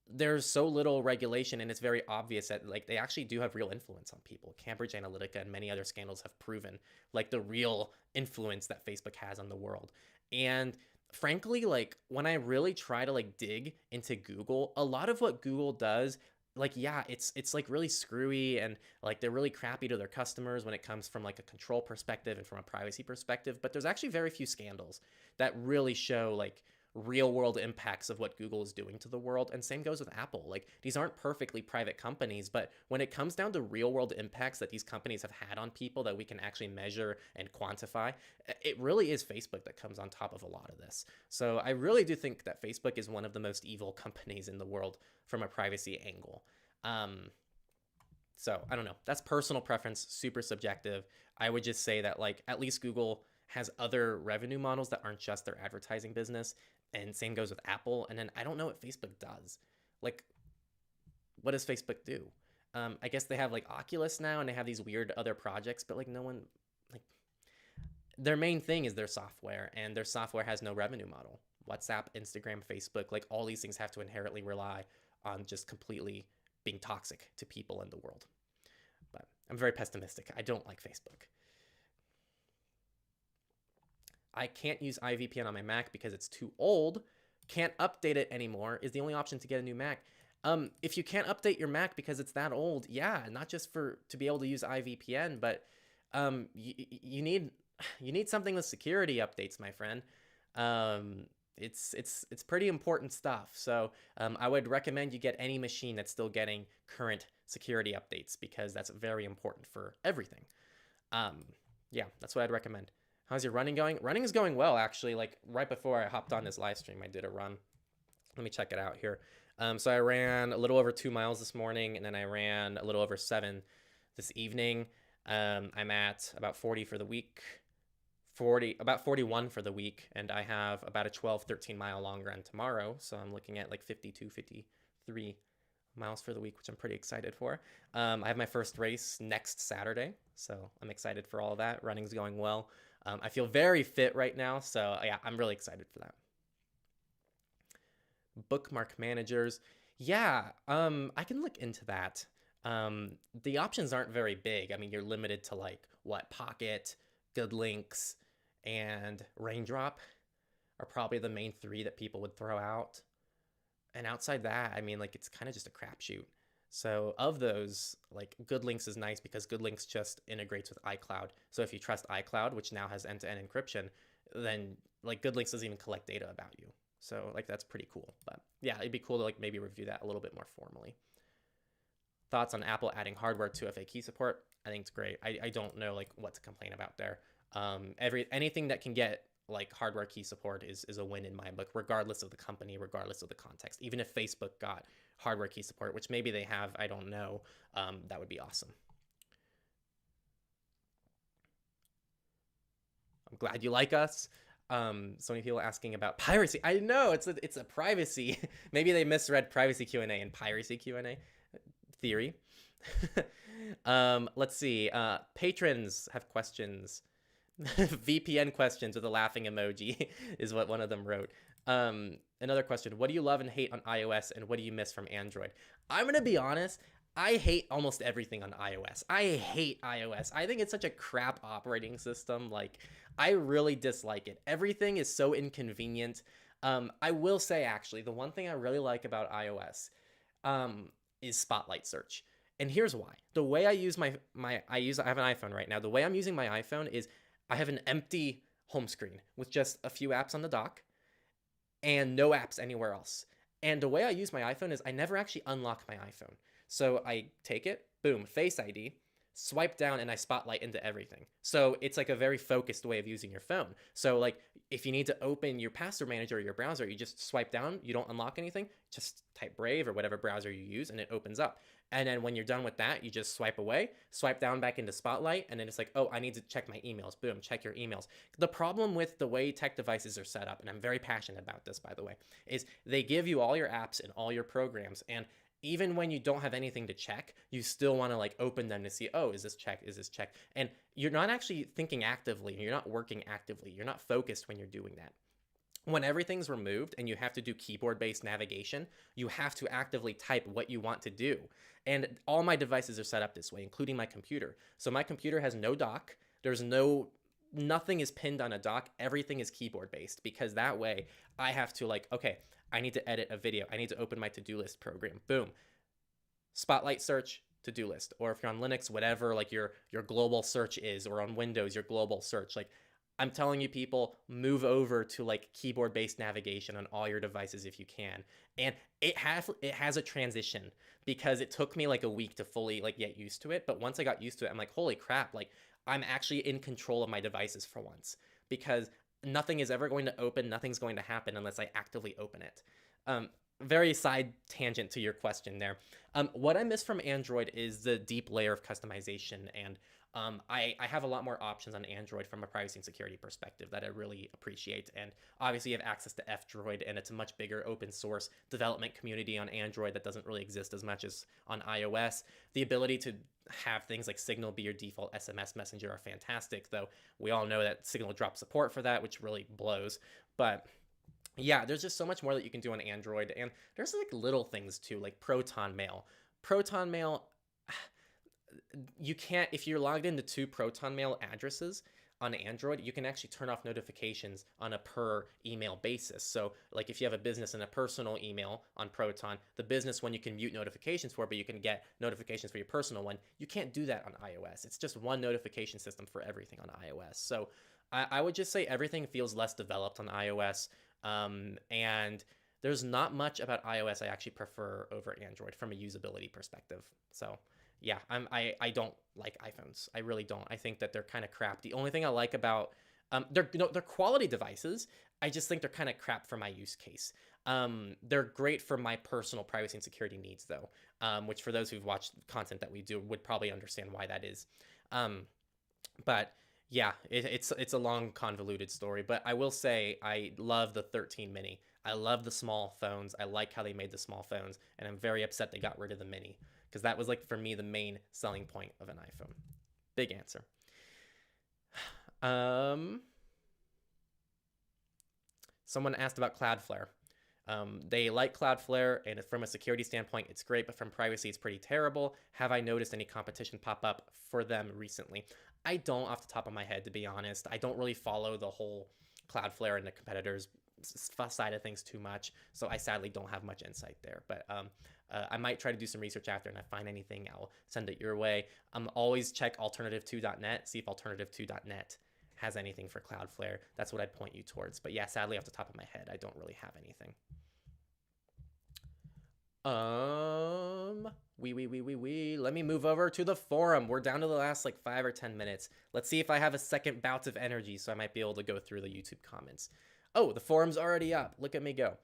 [SPEAKER 1] there's so little regulation, and it's very obvious that like they actually do have real influence on people. Cambridge Analytica and many other scandals have proven like the real influence that Facebook has on the world. And frankly, like when I really try to like dig into Google, a lot of what Google does, like yeah, it's like really screwy, and like they're really crappy to their customers when it comes from like a control perspective and from a privacy perspective. But there's actually very few scandals that really show like real world impacts of what Google is doing to the world. And same goes with Apple. Like these aren't perfectly private companies, but when it comes down to real world impacts that these companies have had on people that we can actually measure and quantify, it really is Facebook that comes on top of a lot of this. So I really do think that Facebook is one of the most evil companies in the world from a privacy angle. So I don't know. That's personal preference, super subjective. I would just say that like at least Google has other revenue models that aren't just their advertising business. And same goes with Apple. And then I don't know what Facebook does. Like, what does Facebook do? I guess they have like Oculus now, and they have these weird other projects, but like no one, like their main thing is their software, and their software has no revenue model. WhatsApp, Instagram, Facebook, like all these things have to inherently rely on just completely being toxic to people in the world. But I'm very pessimistic. I don't like Facebook. I can't use iVPN on my Mac because it's too old. Can't update it anymore is the only option to get a new Mac. If you can't update your Mac because it's that old, yeah, not just to be able to use iVPN, but you need something with security updates, my friend. It's pretty important stuff. So I would recommend you get any machine that's still getting current security updates, because that's very important for everything. Yeah, that's what I'd recommend. How's your running going? Running is going well, actually. Like right before I hopped on this live stream, I did a run. Let me check it out here. So I ran a little over 2 miles this morning, and then I ran a little over 7 this evening. I'm at about 40 for the week, about 41 for the week, and I have about a 12, 13 mile long run tomorrow. So I'm looking at like 52, 53 miles for the week, which I'm pretty excited for. I have my first race next Saturday, so I'm excited for all of that. Running's going well. I feel very fit right now, so yeah, I'm really excited for that. Bookmark managers. Yeah, I can look into that. The options aren't very big. I mean, you're limited to like what, Pocket, Good Links, and Raindrop are probably the main 3 that people would throw out. And outside that, I mean, like it's kind of just a crapshoot. So of those, like Good Links is nice because Good Links just integrates with iCloud. So if you trust iCloud, which now has end-to-end encryption, then like Good Links doesn't even collect data about you. So like that's pretty cool. But yeah, it'd be cool to like maybe review that a little bit more formally. Thoughts on Apple adding hardware to FA key support? I think it's great. I don't know like what to complain about there. Anything that can get like hardware key support is a win in my book, regardless of the company, regardless of the context. Even if Facebook got hardware key support, which maybe they have, I don't know, that would be awesome. I'm glad you like us. So many people asking about piracy. I know it's a privacy. Maybe they misread privacy Q&A and piracy Q&A theory. Let's see. Patrons have questions. VPN questions with a laughing emoji is what one of them wrote. Another question: what do you love and hate on iOS, and what do you miss from Android? I'm gonna be honest. I hate almost everything on iOS. I hate iOS. I think it's such a crap operating system. Like, I really dislike it. Everything is so inconvenient. I will say, actually, the one thing I really like about iOS is Spotlight Search. And here's why. The way I use I have an iPhone right now. The way I'm using my iPhone is I have an empty home screen with just a few apps on the dock and no apps anywhere else. And the way I use my iPhone is I never actually unlock my iPhone. So I take it, boom, Face ID, swipe down and I spotlight into everything. So it's like a very focused way of using your phone. So like if you need to open your password manager or your browser, you just swipe down, you don't unlock anything, just type Brave or whatever browser you use and it opens up. And then when you're done with that, you just swipe away, swipe down back into Spotlight, and then it's like, oh, I need to check my emails. Boom, check your emails. The problem with the way tech devices are set up, and I'm very passionate about this, by the way, is they give you all your apps and all your programs, and even when you don't have anything to check, you still want to like open them to see, oh, is this checked? Is this checked? And you're not actually thinking actively. You're not working actively. You're not focused when you're doing that. When everything's removed and you have to do keyboard-based navigation, you have to actively type what you want to do. And all my devices are set up this way, including my computer. So my computer has no dock. Nothing is pinned on a dock. Everything is keyboard-based because that way I have to like, okay, I need to edit a video. I need to open my to-do list program. Boom. Spotlight search, to-do list. Or if you're on Linux, whatever like your global search is, or on Windows, your global search. Like I'm telling you people, move over to like keyboard-based navigation on all your devices if you can. And it has a transition because it took me like a week to fully like get used to it. But once I got used to it, I'm like, holy crap, like I'm actually in control of my devices for once because nothing is ever going to open, nothing's going to happen unless I actively open it. Very side tangent to your question there. What I miss from Android is the deep layer of customization, and I have a lot more options on Android from a privacy and security perspective that I really appreciate. And obviously you have access to F-Droid, and it's a much bigger open source development community on Android that doesn't really exist as much as on iOS. The ability to have things like Signal be your default SMS messenger are fantastic, though we all know that Signal dropped support for that, which really blows. But yeah, there's just so much more that you can do on Android, and there's like little things too, like Proton Mail. Proton Mail, you can't, if you're logged into 2 Proton Mail addresses on Android, you can actually turn off notifications on a per email basis. So like if you have a business and a personal email on Proton, the business one you can mute notifications for, but you can get notifications for your personal one. You can't do that on iOS. It's just one notification system for everything on iOS. So I would just say everything feels less developed on iOS. And there's not much about iOS I actually prefer over Android from a usability perspective. So yeah, I don't like iPhones. I really don't. I think that they're kind of crap. The only thing I like about they're quality devices. I just think they're kind of crap for my use case. They're great for my personal privacy and security needs though, which for those who've watched content that we do would probably understand why that is. But yeah, it's a long convoluted story, but I will say I love the 13 mini. I love the small phones. I like how they made the small phones, and I'm very upset they got rid of the mini because that was like for me the main selling point of an iPhone. Big answer. Someone asked about Cloudflare. They like Cloudflare, and from a security standpoint, it's great, but from privacy, it's pretty terrible. Have I noticed any competition pop up for them recently? I don't off the top of my head, to be honest. I don't really follow the whole Cloudflare and the competitors side of things too much, so I sadly don't have much insight there. But I might try to do some research after, and if I find anything, I'll send it your way. Always check alternative2.net, see if alternative2.net has anything for Cloudflare. That's what I'd point you towards. But yeah, sadly, off the top of my head, I don't really have anything. Let me move over to the forum. We're down to the last like 5 or 10 minutes. Let's see if I have a second bout of energy so I might be able to go through the YouTube comments. Oh, the forum's already up. Look at me go.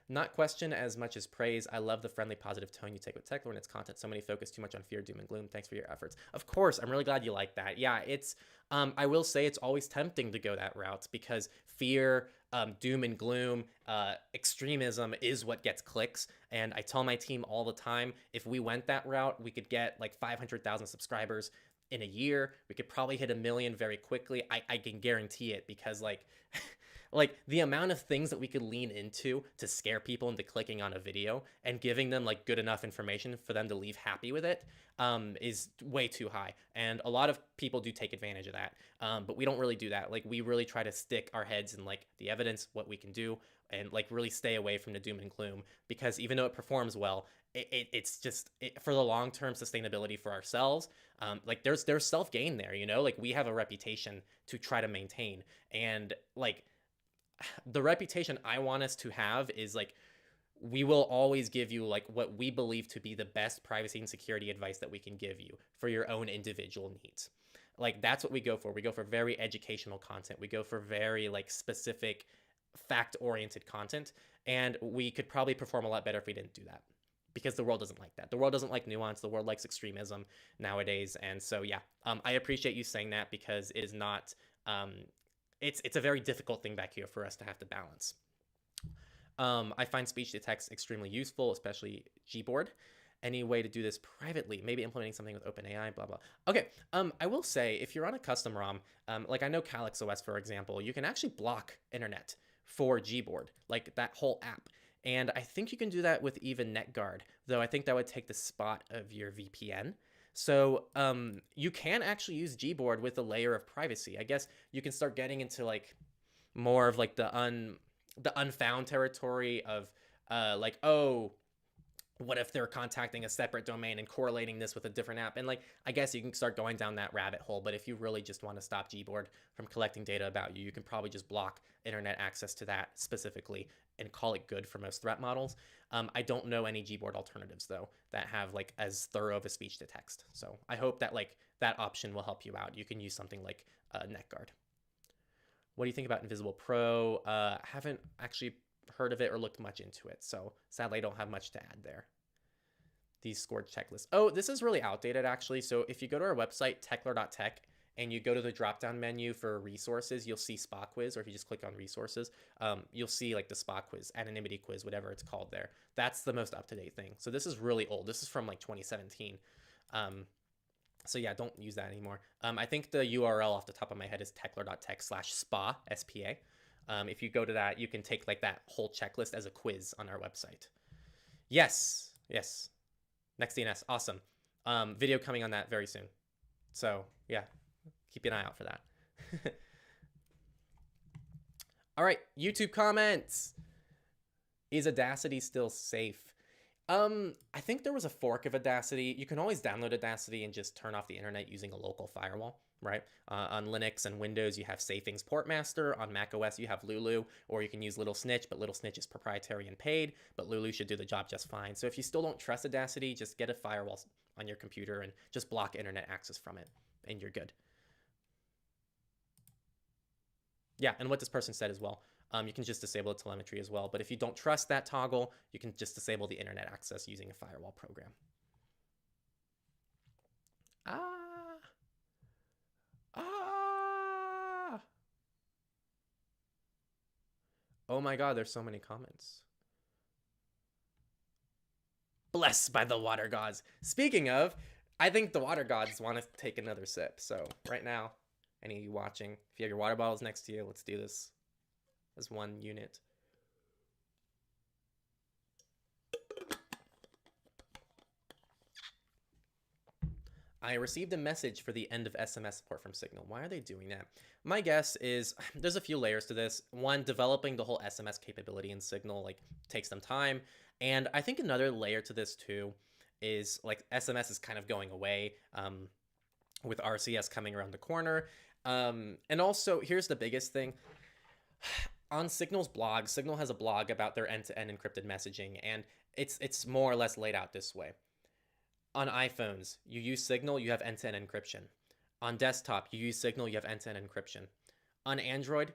[SPEAKER 1] Not question as much as praise. I love the friendly, positive tone you take with Techlore and its content. So many focus too much on fear, doom, and gloom. Thanks for your efforts. Of course, I'm really glad you like that. Yeah, it's, I will say it's always tempting to go that route because fear, doom and gloom, extremism is what gets clicks. And I tell my team all the time, if we went that route, we could get like 500,000 subscribers in a year. We could probably hit 1 million very quickly. I can guarantee it because like... like the amount of things that we could lean into to scare people into clicking on a video and giving them like good enough information for them to leave happy with it is way too high. And a lot of people do take advantage of that. But we don't really do that. Like we really try to stick our heads in like the evidence, what we can do, and like really stay away from the doom and gloom, because even though it performs well, it's just for the long-term sustainability for ourselves. Like there's self-gain there, you know, like we have a reputation to try to maintain, and like the reputation I want us to have is like we will always give you like what we believe to be the best privacy and security advice that we can give you for your own individual needs. Like that's what we go for. We go for very educational content. We go for very like specific fact-oriented content, and we could probably perform a lot better if we didn't do that, because the world doesn't like that. The world doesn't like nuance. The world likes extremism nowadays. And so yeah, I appreciate you saying that, because it is not it's a very difficult thing back here for us to have to balance. I find speech to text extremely useful, especially Gboard. Any way to do this privately? Maybe implementing something with OpenAI, blah, blah. Okay, I will say, if you're on a custom ROM, like I know Calyx OS, for example, you can actually block internet for Gboard, like that whole app. And I think you can do that with even NetGuard, though I think that would take the spot of your VPN. So you can actually use Gboard with a layer of privacy. I guess you can start getting into like more of like the unfound territory of like, oh, what if they're contacting a separate domain and correlating this with a different app? And like, I guess you can start going down that rabbit hole. But if you really just want to stop Gboard from collecting data about you, you can probably just block internet access to that specifically and call it good for most threat models. I don't know any Gboard alternatives though that have like as thorough of a speech to text. So I hope that like that option will help you out. You can use something like NetGuard. What do you think about Invisible Pro? Haven't actually heard of it or looked much into it, so sadly I don't have much to add there. These scored checklists. Oh, this is really outdated actually. So if you go to our website, techlore.tech, and you go to the drop-down menu for resources, you'll see Spa Quiz, or if you just click on resources, you'll see like the Spa Quiz, anonymity quiz, whatever it's called there. That's the most up-to-date thing. So this is really old. This is from like 2017. So yeah, don't use that anymore. I think the URL off the top of my head is techlore.tech/spa, S-P-A. If you go to that, you can take like that whole checklist as a quiz on our website. Yes. Next DNS, awesome. Video coming on that very soon. So yeah, keep an eye out for that. All right, YouTube comments. Is Audacity still safe? I think there was a fork of Audacity. You can always download Audacity and just turn off the internet using a local firewall, right? On Linux and Windows, you have Safing's Portmaster. On Mac OS, you have Lulu, or you can use Little Snitch, but Little Snitch is proprietary and paid, but Lulu should do the job just fine. So if you still don't trust Audacity, just get a firewall on your computer and just block internet access from it, and you're good. Yeah, and what this person said as well. You can just disable the telemetry as well. But if you don't trust that toggle, you can just disable the internet access using a firewall program. Oh my God, there's so many comments. Blessed by the water gods. Speaking of, I think the water gods want to take another sip. So right now, any of you watching, if you have your water bottles next to you, let's do this as one unit. I received a message for the end of SMS support from Signal. Why are they doing that? My guess is there's a few layers to this. One, developing the whole SMS capability in Signal like takes some time. And I think another layer to this too is like SMS is kind of going away with RCS coming around the corner. And also, here's the biggest thing. On Signal's blog, Signal has a blog about their end-to-end encrypted messaging, and it's more or less laid out this way. On iPhones, you use Signal, you have end-to-end encryption. On desktop, you use Signal, you have end-to-end encryption. On Android,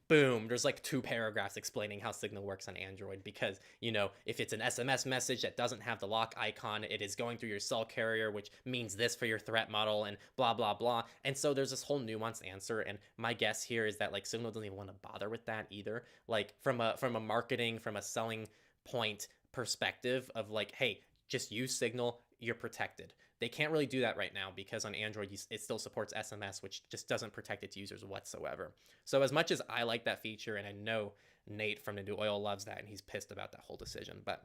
[SPEAKER 1] boom, there's like 2 paragraphs explaining how Signal works on Android, because, you know, if it's an SMS message that doesn't have the lock icon, it is going through your cell carrier, which means this for your threat model, and blah, blah, blah. And so there's this whole nuanced answer, and my guess here is that like Signal doesn't even want to bother with that either. Like from a marketing, from a selling point perspective of like, hey, just use Signal, you're protected. They can't really do that right now because on Android, it still supports SMS, which just doesn't protect its users whatsoever. So as much as I like that feature, and I know Nate from The New Oil loves that, and he's pissed about that whole decision, but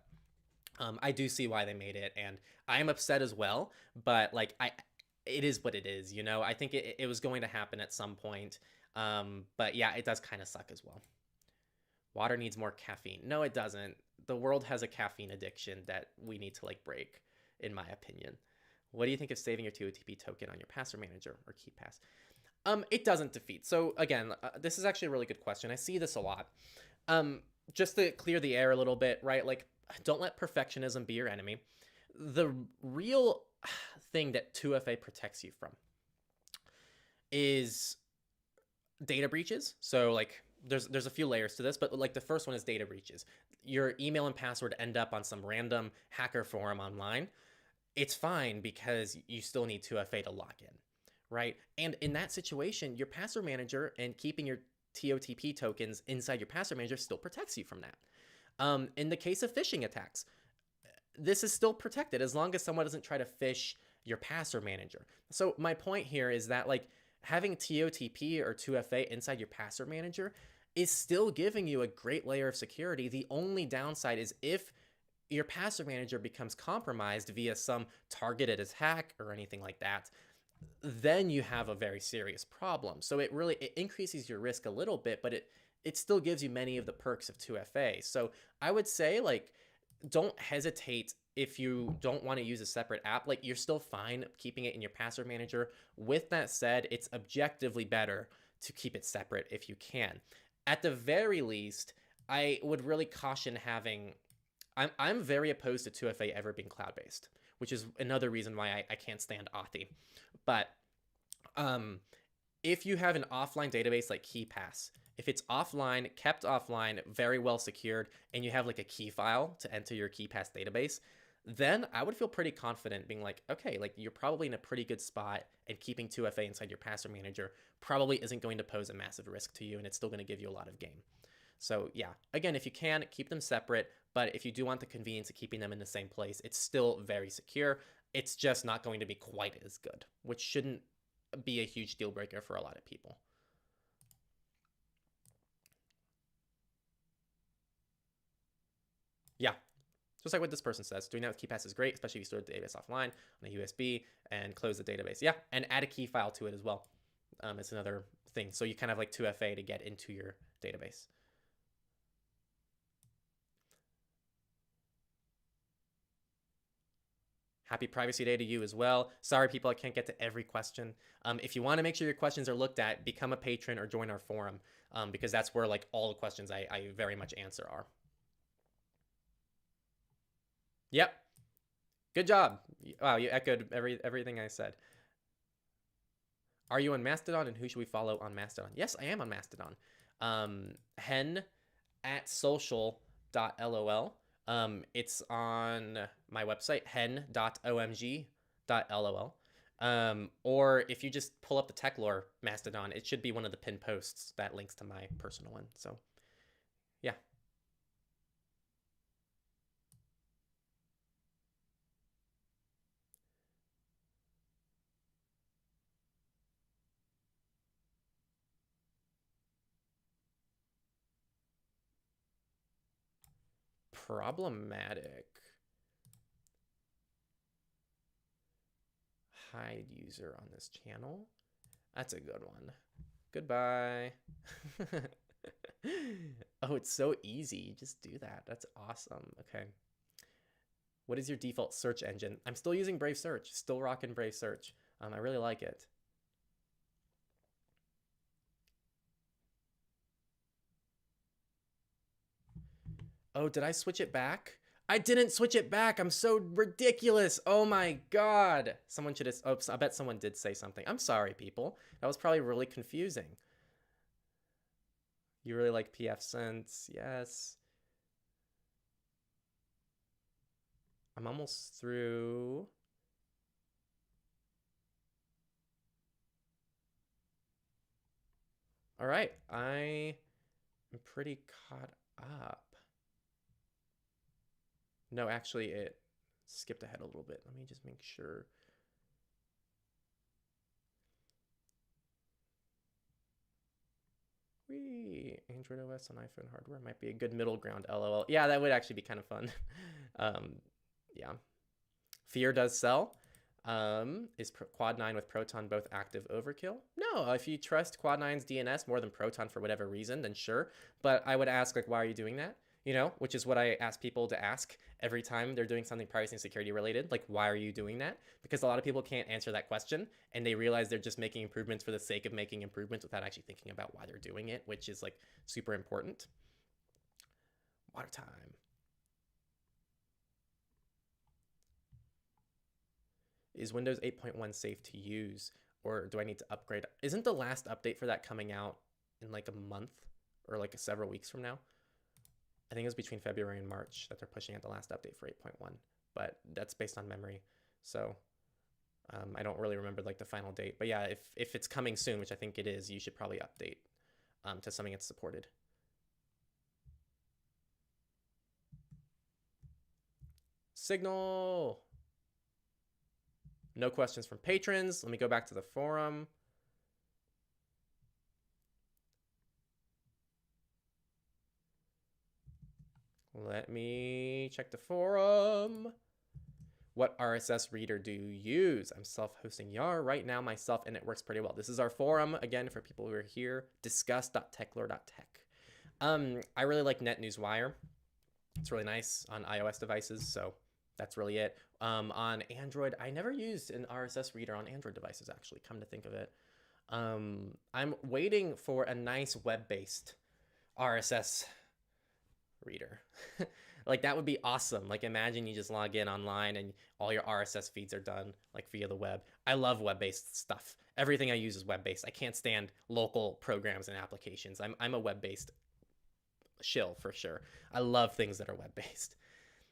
[SPEAKER 1] I do see why they made it, and I am upset as well, but like it is what it is, you know? I think it was going to happen at some point, but yeah, it does kind of suck as well. Water needs more caffeine. No, it doesn't. The world has a caffeine addiction that we need to like break, in my opinion. What do you think of saving your 2OTP token on your password manager or KeePass? It doesn't defeat. So again, this is actually a really good question. I see this a lot. just to clear the air a little bit, right? Like, don't let perfectionism be your enemy. The real thing that 2FA protects you from is data breaches. So like there's a few layers to this, but like the first one is data breaches. Your email and password end up on some random hacker forum online. It's fine because you still need 2FA to log in, right? And in that situation, your password manager and keeping your TOTP tokens inside your password manager still protects you from that. In the case of phishing attacks, this is still protected as long as someone doesn't try to phish your password manager. So my point here is that like having TOTP or 2FA inside your password manager is still giving you a great layer of security. The only downside is if your password manager becomes compromised via some targeted attack or anything like that, then you have a very serious problem. So it increases your risk a little bit, but it still gives you many of the perks of 2FA. So I would say like don't hesitate if you don't want to use a separate app. Like you're still fine keeping it in your password manager. With that said, it's objectively better to keep it separate if you can. At the very least, I would really caution having. I'm very opposed to 2FA ever being cloud-based, which is another reason why I can't stand Authy. But if you have an offline database like KeyPass, if it's offline, kept offline, very well secured, and you have like a key file to enter your KeyPass database, then I would feel pretty confident being like, okay, like you're probably in a pretty good spot, and keeping 2FA inside your password manager probably isn't going to pose a massive risk to you, and it's still going to give you a lot of game. So yeah, again, if you can, keep them separate, but if you do want the convenience of keeping them in the same place, it's still very secure. It's just not going to be quite as good, which shouldn't be a huge deal breaker for a lot of people. Yeah, just like what this person says, doing that with KeyPass is great, especially if you store the database offline on a USB and close the database. Yeah, and add a key file to it as well. It's another thing. So you kind of like 2FA to get into your database. Happy Privacy Day to you as well. Sorry, people, I can't get to every question. If you want to make sure your questions are looked at, become a patron or join our forum, because that's where like all the questions I very much answer are. Yep. Good job. Wow, you echoed everything I said. Are you on Mastodon, and who should we follow on Mastodon? Yes, I am on Mastodon. Hen at social.lol. It's on my website, hen.omg.lol. Or if you just pull up the Techlore Mastodon, it should be one of the pinned posts that links to my personal one. So, yeah. Problematic. Hide user on this channel. That's a good one. Goodbye. Oh, it's so easy. You just do that. That's awesome. Okay. What is your default search engine? I'm still using Brave Search. Still rocking Brave Search. I really like it. Oh, did I switch it back? I didn't switch it back. I'm so ridiculous. Oh my God. Someone should have, oops, I bet someone did say something. I'm sorry, people. That was probably really confusing. You really like pfSense? Yes. I'm almost through. All right, I am pretty caught up. No, actually, it skipped ahead a little bit. Let me just make sure. Whee! Android OS on iPhone hardware might be a good middle ground, LOL. Yeah, that would actually be kind of fun. Yeah. Fear does sell. Is Quad 9 with Proton both active overkill? No, if you trust Quad 9's DNS more than Proton for whatever reason, then sure. But I would ask, like, why are you doing that? You know, which is what I ask people to ask every time they're doing something privacy and security related. Like, why are you doing that? Because a lot of people can't answer that question, and they realize they're just making improvements for the sake of making improvements without actually thinking about why they're doing it, which is like super important. Water time. Is Windows 8.1 safe to use, or do I need to upgrade? Isn't the last update for that coming out in like a month or like several weeks from now? I think it was between February and March that they're pushing out the last update for 8.1, but that's based on memory. So I don't really remember like the final date, but yeah, if it's coming soon, which I think it is, you should probably update to something that's supported. Signal. No questions from patrons. Let me go back to the forum. Let me check the forum. What RSS reader do you use? I'm self-hosting YAR right now myself, and it works pretty well. This is our forum, again, for people who are here, discuss.techlore.tech. I really like NetNewsWire. It's really nice on iOS devices, so that's really it. On Android, I never used an RSS reader on Android devices, actually, come to think of it. I'm waiting for a nice web-based RSS reader. Like, that would be awesome. Like, imagine you just log in online and all your RSS feeds are done like via the web. I love web-based stuff. Everything I use is web-based. I can't stand local programs and applications. I'm a web-based shill for sure. I love things that are web-based.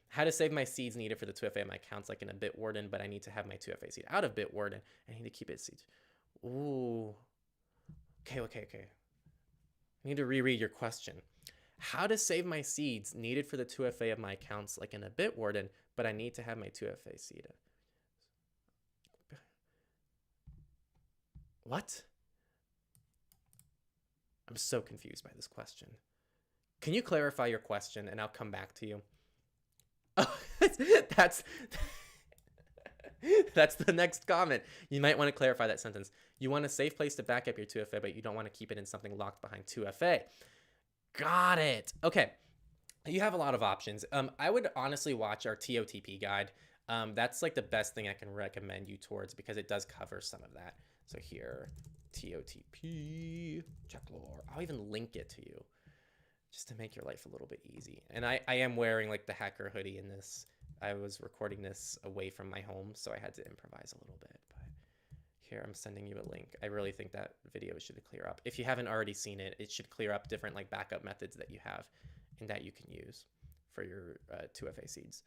[SPEAKER 1] How to save my seeds needed for the 2FA of my accounts like in a Bitwarden, but I need to have my 2FA seed out of Bitwarden. I need to keep it seeds. Ooh. Okay. I need to reread your question. How to save my seeds needed for the 2FA of my accounts like in a Bitwarden, but I need to have my 2FA seed. What? I'm so confused by this question. Can you clarify your question and I'll come back to you? Oh, that's the next comment. You might want to clarify that sentence. You want a safe place to back up your 2FA, but you don't want to keep it in something locked behind 2FA. Got it. Okay. You have a lot of options. I would honestly watch our TOTP guide. That's like the best thing I can recommend you towards because it does cover some of that. So here, TOTP, Techlore. I'll even link it to you just to make your life a little bit easy. And I am wearing like the hacker hoodie in this. I was recording this away from my home, so I had to improvise a little bit. But here, I'm sending you a link. I really think that video should clear up. If you haven't already seen it, it should clear up different like backup methods that you have and that you can use for your 2FA seeds.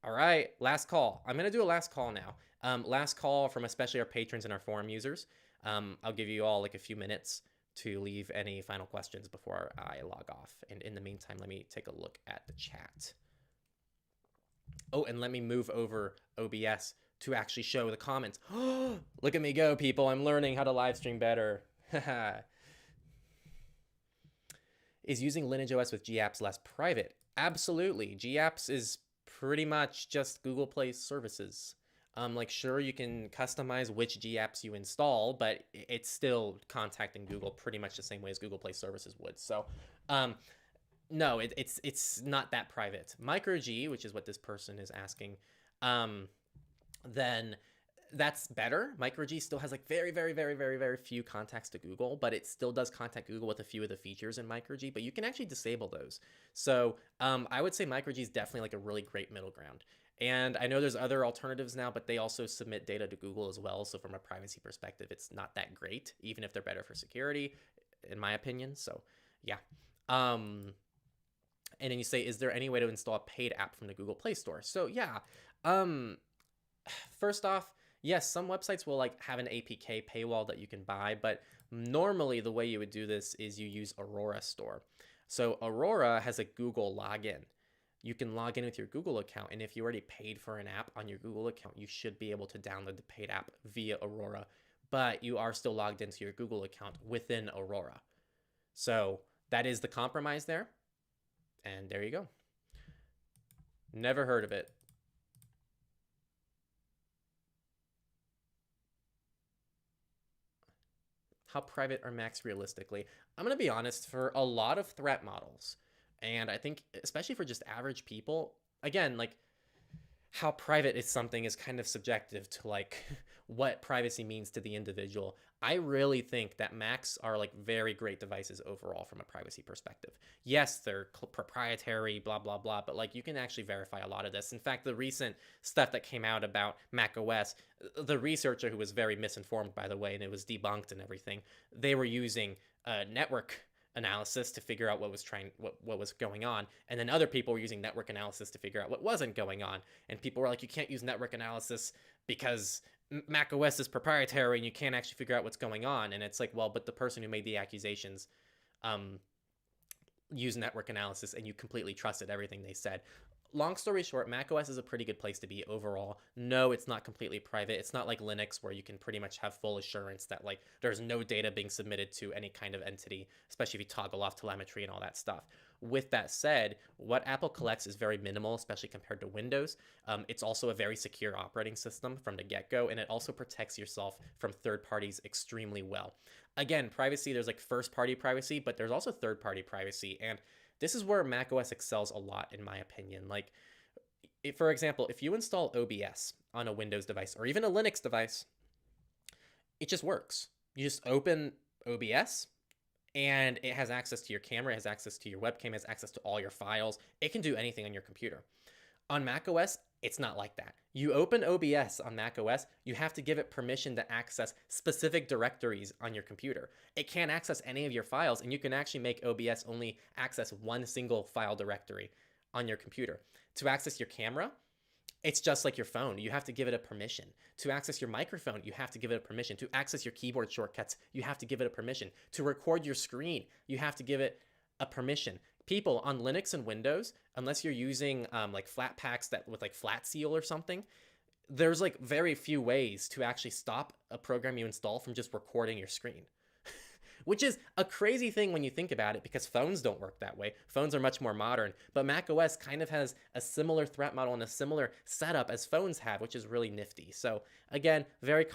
[SPEAKER 1] All right, last call. I'm gonna do a last call now. Last call from especially our patrons and our forum users. I'll give you all like a few minutes to leave any final questions before I log off. And in the meantime, let me take a look at the chat. Oh, and let me move over OBS to actually show the comments. Look at me go, people. I'm learning how to live stream better. Is using Lineage OS with GApps less private? Absolutely. GApps is pretty much just Google Play services. Like, sure, you can customize which GApps you install, but it's still contacting Google pretty much the same way as Google Play services would. So, no, it's not that private. MicroG, which is what this person is asking, then that's better. MicroG still has like very few contacts to Google, but it still does contact Google with a few of the features in MicroG, but you can actually disable those. So I would say MicroG is definitely like a really great middle ground. And I know there's other alternatives now, but they also submit data to Google as well. So from a privacy perspective, it's not that great, even if they're better for security, in my opinion. So yeah. And then you say, is there any way to install a paid app from the Google Play Store? So yeah. First off, yes, some websites will like have an APK paywall that you can buy, but normally the way you would do this is you use Aurora Store. So Aurora has a Google login. You can log in with your Google account, and if you already paid for an app on your Google account, you should be able to download the paid app via Aurora, but you are still logged into your Google account within Aurora. So that is the compromise there, and there you go. Never heard of it. How private are Macs realistically? I'm going to be honest, for a lot of threat models, and I think especially for just average people, again, like how private is something is kind of subjective to like what privacy means to the individual. I really think that Macs are like very great devices overall from a privacy perspective. Yes, they're proprietary, blah, blah, blah, but like you can actually verify a lot of this. In fact, the recent stuff that came out about Mac OS, the researcher, who was very misinformed, by the way, and it was debunked and everything, they were using network analysis to figure out what was going on, and then other people were using network analysis to figure out what wasn't going on. And people were like, you can't use network analysis because Mac OS is proprietary and you can't actually figure out what's going on. And it's like, well, but the person who made the accusations used network analysis and you completely trusted everything they said. Long story short, macOS is a pretty good place to be overall. No, it's not completely private. It's not like Linux where you can pretty much have full assurance that like there's no data being submitted to any kind of entity, especially if you toggle off telemetry and all that stuff. With that said, what Apple collects is very minimal, especially compared to Windows. It's also a very secure operating system from the get-go, and it also protects yourself from third parties extremely well. Again, privacy, there's like first-party privacy, but there's also third-party privacy, and this is where macOS excels a lot, in my opinion. Like, for example, if you install OBS on a Windows device or even a Linux device, it just works. You just open OBS, and it has access to your camera, it has access to your webcam, it has access to all your files. It can do anything on your computer. On macOS, it's not like that. You open OBS on macOS, you have to give it permission to access specific directories on your computer. It can't access any of your files, and you can actually make OBS only access one single file directory on your computer. To access your camera, it's just like your phone. You have to give it a permission. To access your microphone, you have to give it a permission. To access your keyboard shortcuts, you have to give it a permission. To record your screen, you have to give it a permission. People on Linux and Windows, unless you're using like Flatpaks that with like Flat Seal or something, there's like very few ways to actually stop a program you install from just recording your screen. Which is a crazy thing when you think about it, because phones don't work that way. Phones are much more modern, but macOS kind of has a similar threat model and a similar setup as phones have, which is really nifty. So again, very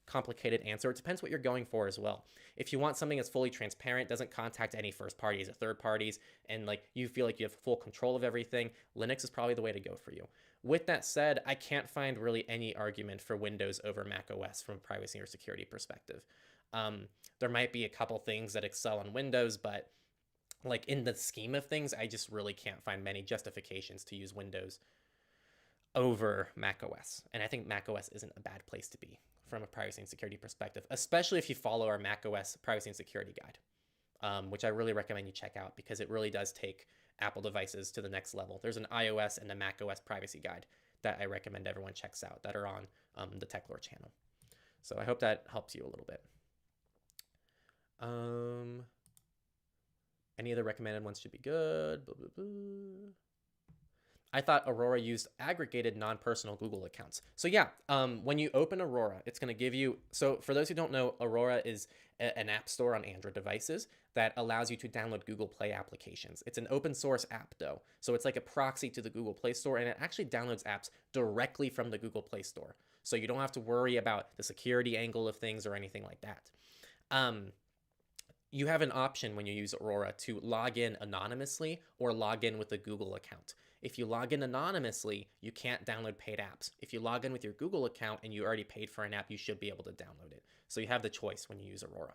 [SPEAKER 1] complicated answer. It depends what you're going for as well. If you want something that's fully transparent, doesn't contact any first parties or third parties, and like you feel like you have full control of everything, Linux is probably the way to go for you. With that said, I can't find really any argument for Windows over macOS from a privacy or security perspective. There might be a couple things that excel on Windows, but like in the scheme of things, I just really can't find many justifications to use Windows over macOS. And I think macOS isn't a bad place to be from a privacy and security perspective, especially if you follow our macOS privacy and security guide, which I really recommend you check out because it really does take Apple devices to the next level. There's an iOS and a macOS privacy guide that I recommend everyone checks out that are on the Techlore channel. So I hope that helps you a little bit. Any other recommended ones should be good. Blah, blah, blah. I thought Aurora used aggregated non-personal Google accounts. So yeah, when you open Aurora, it's going to give you, so for those who don't know, Aurora is an app store on Android devices that allows you to download Google Play applications. It's an open source app though. So it's like a proxy to the Google Play Store, and it actually downloads apps directly from the Google Play Store. So you don't have to worry about the security angle of things or anything like that. You have an option when you use Aurora to log in anonymously or log in with a Google account. If you log in anonymously, you can't download paid apps. If you log in with your Google account and you already paid for an app, you should be able to download it. So you have the choice when you use Aurora.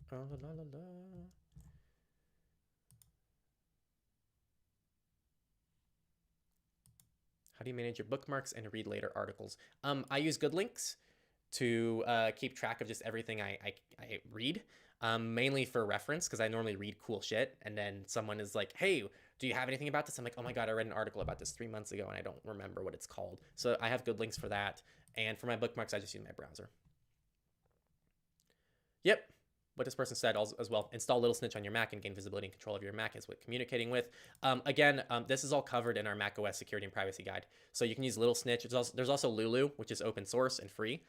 [SPEAKER 1] La, la, la, la. How do you manage your bookmarks and read later articles? I use Good Links to keep track of just everything I read, mainly for reference, because I normally read cool shit, and then someone is like, hey, do you have anything about this? I'm like, oh my god, I read an article about this 3 months ago, and I don't remember what it's called. So I have Good Links for that, and for my bookmarks, I just use my browser. Yep. What this person said as well, install Little Snitch on your Mac and gain visibility and control of your Mac is what communicating with. Again, this is all covered in our macOS security and privacy guide. So you can use Little Snitch. There's also Lulu, which is open source and free.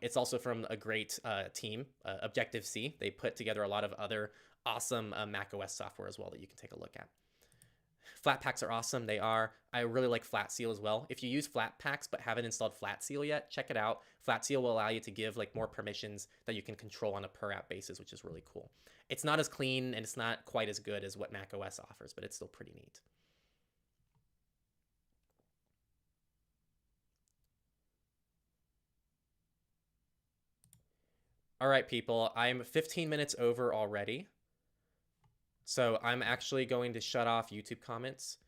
[SPEAKER 1] It's also from a great team, Objective-C. They put together a lot of other awesome macOS software as well that you can take a look at. Flatpaks are awesome. They are. I really like Flat Seal as well. If you use Flatpaks but haven't installed Flat Seal yet, check it out. Flat Seal will allow you to give like more permissions that you can control on a per app basis, which is really cool. It's not as clean and it's not quite as good as what macOS offers, but it's still pretty neat. All right, people, I'm 15 minutes over already. So I'm actually going to shut off YouTube comments.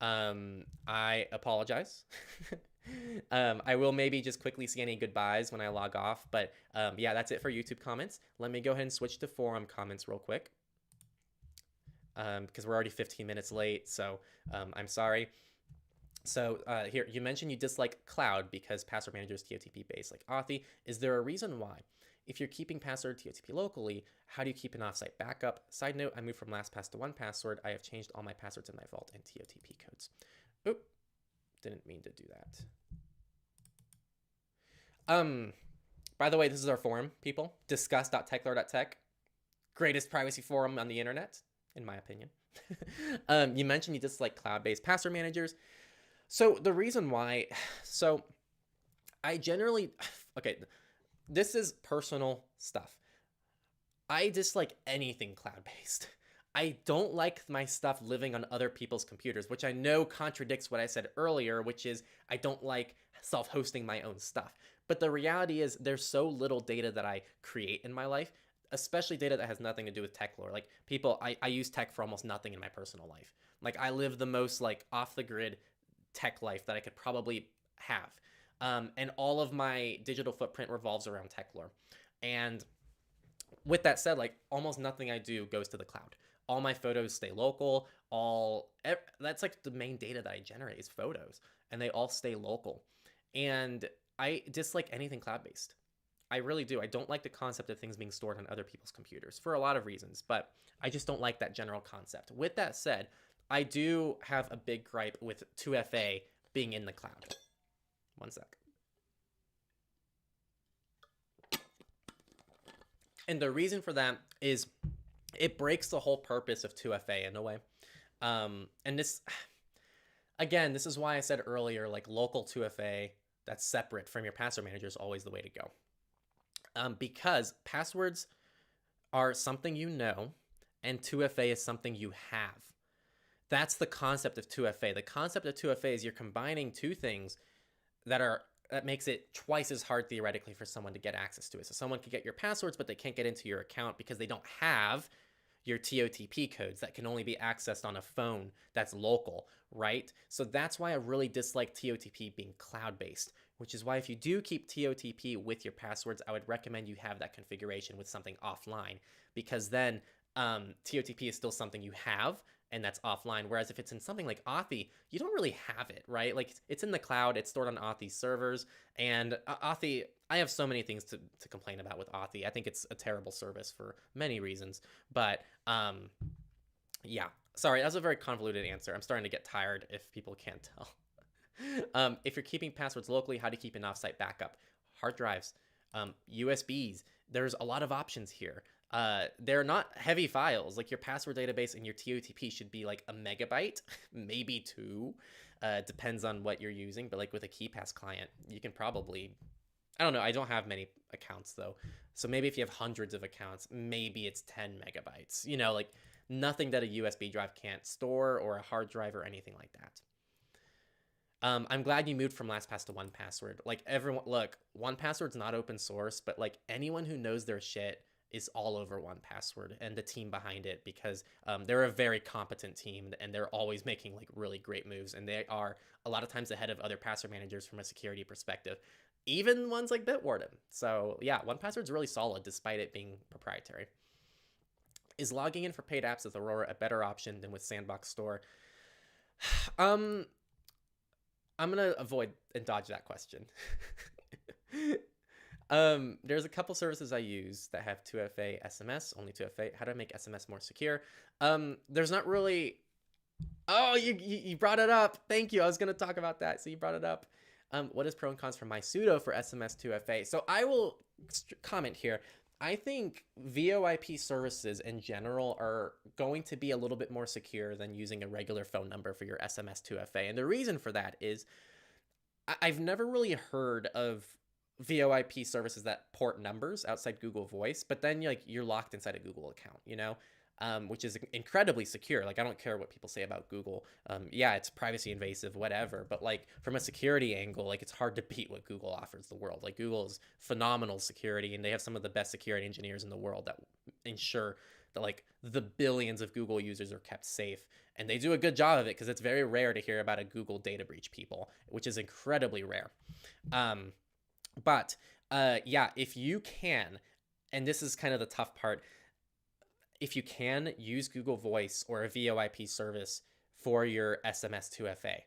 [SPEAKER 1] I apologize. I will maybe just quickly see any goodbyes when I log off, but yeah, that's it for YouTube comments. Let me go ahead and switch to forum comments real quick, because we're already 15 minutes late, so I'm sorry. So here, you mentioned you dislike cloud because password manager is TOTP based like Authy. Is there a reason why? If you're keeping password TOTP locally, how do you keep an offsite backup? Side note, I moved from LastPass to 1Password. I have changed all my passwords in my vault and TOTP codes. Oop, didn't mean to do that. By the way, this is our forum, people. Discuss.techlore.tech. Greatest privacy forum on the internet, in my opinion. You mentioned you dislike cloud-based password managers. So the reason why, so I generally, okay, this is personal stuff. I dislike anything cloud-based. I don't like my stuff living on other people's computers, which I know contradicts what I said earlier, which is I don't like self-hosting my own stuff. But the reality is there's so little data that I create in my life, especially data that has nothing to do with Techlore. Like people, I use tech for almost nothing in my personal life. Like I live the most like off-the-grid tech life that I could probably have. And all of my digital footprint revolves around Techlore. And with that said, like almost nothing I do goes to the cloud. All my photos stay local. That's like the main data that I generate is photos, and they all stay local. And I dislike anything cloud-based. I really do. I don't like the concept of things being stored on other people's computers for a lot of reasons, but I just don't like that general concept. With that said, I do have a big gripe with 2FA being in the cloud. One sec. And the reason for that is it breaks the whole purpose of 2FA in a way. And this, again, this is why I said earlier, like local 2FA that's separate from your password manager is always the way to go. Because passwords are something you know, and 2FA is something you have. That's the concept of 2FA. The concept of 2FA is you're combining two things that makes it twice as hard theoretically for someone to get access to it. So someone could get your passwords, but they can't get into your account because they don't have your TOTP codes that can only be accessed on a phone that's local, right? So that's why I really dislike TOTP being cloud-based, which is why if you do keep TOTP with your passwords, I would recommend you have that configuration with something offline, because then TOTP is still something you have, and that's offline. Whereas if it's in something like Authy, you don't really have it, right? Like it's in the cloud, it's stored on Authy's servers, and Authy, I have so many things to complain about with Authy. I think it's a terrible service for many reasons, but yeah. Sorry, that was a very convoluted answer. I'm starting to get tired if people can't tell. If you're keeping passwords locally, how do you keep an offsite backup? Hard drives, USBs. There's a lot of options here. They're not heavy files. Like your password database and your TOTP should be like a megabyte, maybe 2. Depends on what you're using, but like with a KeyPass client, you can probably, I don't know, I don't have many accounts though. So maybe if you have hundreds of accounts, maybe it's 10 megabytes, you know, like nothing that a USB drive can't store or a hard drive or anything like that. I'm glad you moved from LastPass to 1Password. Like everyone, look, 1Password's not open source, but like anyone who knows their shit is all over 1Password and the team behind it, because they're a very competent team and they're always making like really great moves, and they are a lot of times ahead of other password managers from a security perspective, even ones like Bitwarden. So yeah, 1Password's really solid despite it being proprietary. Is logging in for paid apps with Aurora a better option than with Sandbox Store? I'm gonna avoid and dodge that question. There's a couple services I use that have 2FA SMS, only 2FA. How do I make SMS more secure? There's not really. Oh, you brought it up. Thank you. I was gonna talk about that, so you brought it up. What is pro and cons for my sudo for SMS 2FA? So I will comment here. I think VoIP services in general are going to be a little bit more secure than using a regular phone number for your SMS 2FA. And the reason for that is I've never really heard of VoIP services that port numbers outside Google Voice, but then you're locked inside a Google account, you know? which is incredibly secure. Like, I don't care what people say about Google. Yeah, it's privacy invasive, whatever. But like from a security angle, like it's hard to beat what Google offers the world. Like Google is phenomenal security, and they have some of the best security engineers in the world that ensure that like the billions of Google users are kept safe. And they do a good job of it because it's very rare to hear about a Google data breach, people, which is incredibly rare. But yeah, if you can, and this is kind of the tough part, if you can, use Google Voice or a VoIP service for your SMS 2FA,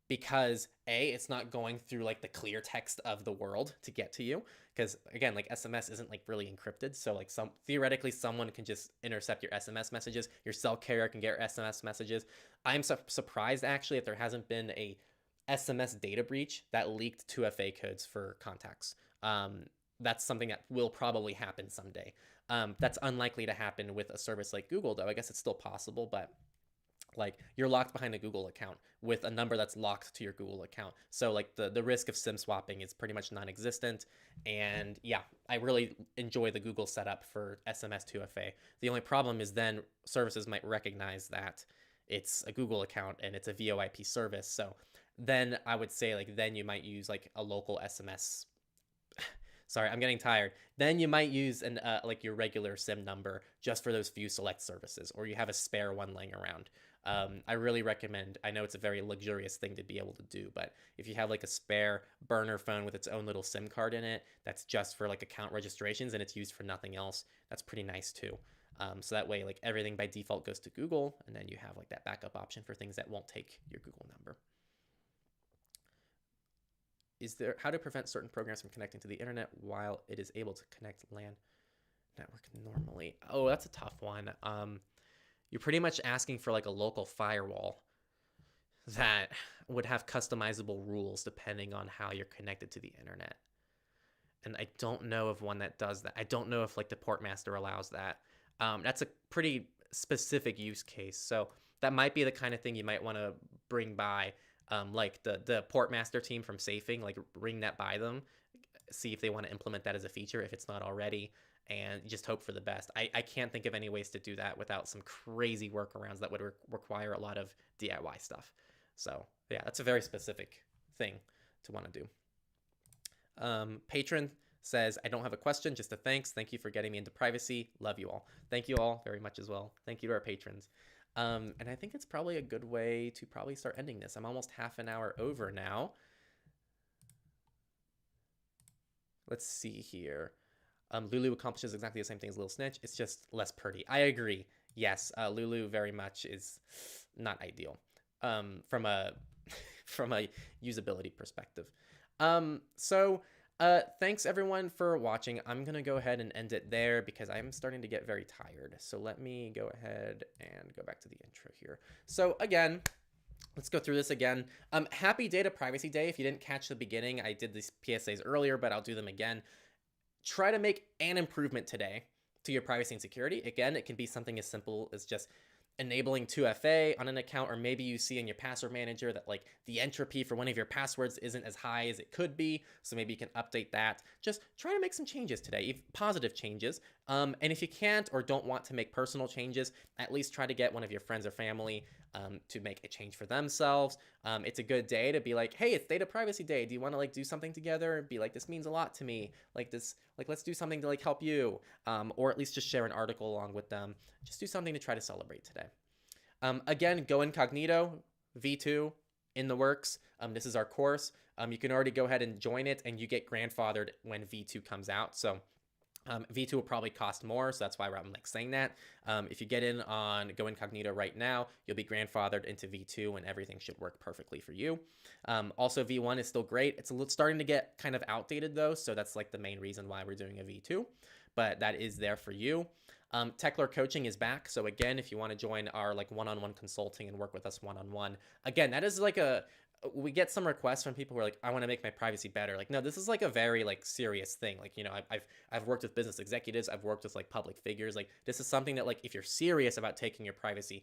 [SPEAKER 1] because it's not going through like the clear text of the world to get to you, because again, like SMS isn't like really encrypted, so like theoretically someone can just intercept your SMS messages, your cell carrier can get your SMS messages. I'm surprised actually that there hasn't been a SMS data breach that leaked 2FA codes for contacts. That's something that will probably happen someday. That's unlikely to happen with a service like Google, though. I guess it's still possible, but like you're locked behind a Google account with a number that's locked to your Google account. So like the risk of SIM swapping is pretty much non-existent. And yeah, I really enjoy the Google setup for SMS 2FA. The only problem is then services might recognize that it's a Google account and it's a VoIP service. So then I would say like then you might use like a local SMS. Sorry, I'm getting tired. Then you might use an like your regular SIM number just for those few select services, or you have a spare one laying around. I really recommend, I know it's a very luxurious thing to be able to do, but if you have like a spare burner phone with its own little SIM card in it, that's just for like account registrations and it's used for nothing else, that's pretty nice too. So that way like everything by default goes to Google, and then you have like that backup option for things that won't take your Google number. Is there how to prevent certain programs from connecting to the internet while it is able to connect LAN network normally? Oh, that's a tough one. You're pretty much asking for like a local firewall that would have customizable rules depending on how you're connected to the internet. And I don't know of one that does that. I don't know if like the Portmaster allows that. That's a pretty specific use case. So that might be the kind of thing you might want to bring by like the Portmaster team from Safing, like bring that by them, see if they want to implement that as a feature if it's not already, and just hope for the best. I can't think of any ways to do that without some crazy workarounds that would require a lot of DIY stuff. So yeah, that's a very specific thing to want to do. Patron says, I don't have a question, just a thanks. Thank you for getting me into privacy. Love you all. Thank you all very much as well. Thank you to our patrons. And I think it's probably a good way to probably start ending this. I'm almost half an hour over now. Let's see here. Lulu accomplishes exactly the same thing as Lil Snitch. It's just less pretty. I agree. Yes, Lulu very much is not ideal from a from a usability perspective. Thanks everyone for watching. I'm gonna go ahead and end it there because I'm starting to get very tired. So let me go ahead and go back to the intro here. So again, let's go through this again. Happy Data Privacy Day. If you didn't catch the beginning, I did these PSAs earlier, but I'll do them again. Try to make an improvement today to your privacy and security. Again, it can be something as simple as just enabling 2FA on an account, or maybe you see in your password manager that like the entropy for one of your passwords isn't as high as it could be, so maybe you can update that. Just try to make some changes today, positive changes. And if you can't or don't want to make personal changes, at least try to get one of your friends or family to make a change for themselves. It's a good day to be like, hey, it's Data Privacy Day. Do you want to like do something together? Be like, this means a lot to me. Like this, like let's do something to like help you, or at least just share an article along with them. Just do something to try to celebrate today. Again, Go Incognito V2 in the works. This is our course. You can already go ahead and join it, and you get grandfathered when V2 comes out. So V2 will probably cost more, so that's why I'm like saying that. If you get in on Go Incognito right now, you'll be grandfathered into V2 and everything should work perfectly for you. Also, V1 is still great. It's starting to get kind of outdated though, so that's like the main reason why we're doing a V2, but that is there for you. Techlore coaching is back. So again, if you want to join our like one-on-one consulting and work with us one-on-one, again, that is like we get some requests from people who are like, I want to make my privacy better. Like, no, this is like a very like serious thing. Like, you know, I've worked with business executives. I've worked with like public figures. Like, this is something that like, if you're serious about taking your privacy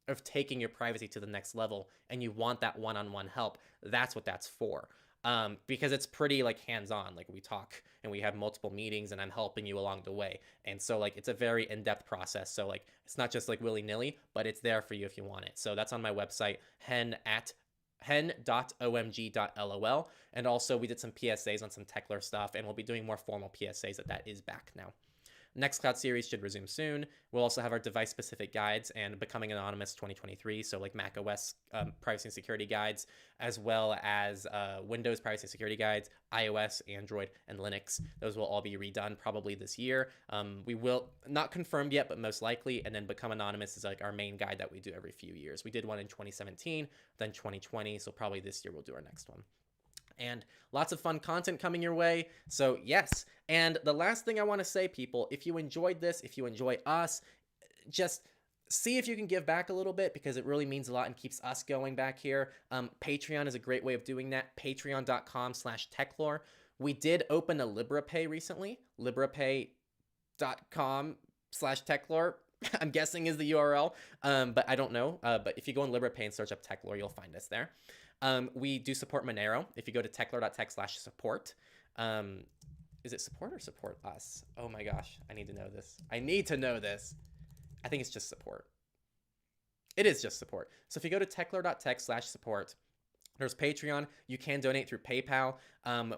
[SPEAKER 1] to the next level and you want that one-on-one help, that's what that's for. because it's pretty like hands-on. Like we talk and we have multiple meetings and I'm helping you along the way. And so like it's a very in-depth process. So like it's not just like willy-nilly, but it's there for you if you want it. So that's on my website, hen.omg.lol. And also we did some PSAs on some Techlore stuff, and we'll be doing more formal PSAs that is back now. Nextcloud series should resume soon. We'll also have our device-specific guides and Becoming Anonymous 2023, so like Mac OS privacy and security guides, as well as Windows privacy and security guides, iOS, Android, and Linux. Those will all be redone probably this year. We will, not confirmed yet, but most likely. And then Become Anonymous is like our main guide that we do every few years. We did one in 2017, then 2020, so probably this year we'll do our next one. And lots of fun content coming your way. So yes. And the last thing I want to say, people, if you enjoyed this, if you enjoy us, just see if you can give back a little bit, because it really means a lot and keeps us going back here. Patreon is a great way of doing that. Patreon.com/Techlore. We did open a LibraPay recently. LibraPay.com/Techlore. I'm guessing is the URL, but I don't know. But if you go on LibraPay and search up Techlore, you'll find us there. We do support Monero. If you go to techlore.tech/support, is it support or support us? Oh my gosh, I need to know this. I need to know this. I think it's just support. It is just support. So if you go to techlore.tech/support, there's Patreon. You can donate through PayPal.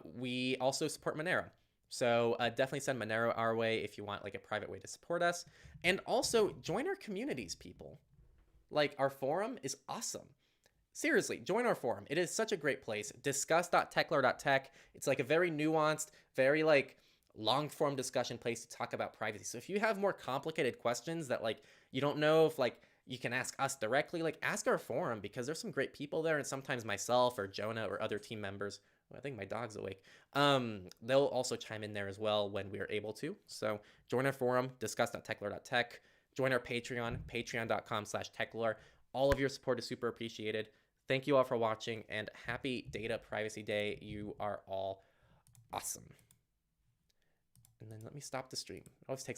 [SPEAKER 1] We also support Monero. So definitely send Monero our way if you want like a private way to support us. And also join our communities, people. Like our forum is awesome. Seriously, join our forum. It is such a great place. Discuss.techlore.tech. It's like a very nuanced, very like long form discussion place to talk about privacy. So if you have more complicated questions that like you don't know if like you can ask us directly, like ask our forum, because there's some great people there, and sometimes myself or Jonah or other team members, I think my dog's awake, they'll also chime in there as well when we're able to. So join our forum, discuss.techlore.tech. Join our Patreon, patreon.com/Techlore. All of your support is super appreciated. Thank you all for watching, and happy Data Privacy Day. You are all awesome. And then let me stop the stream. It always takes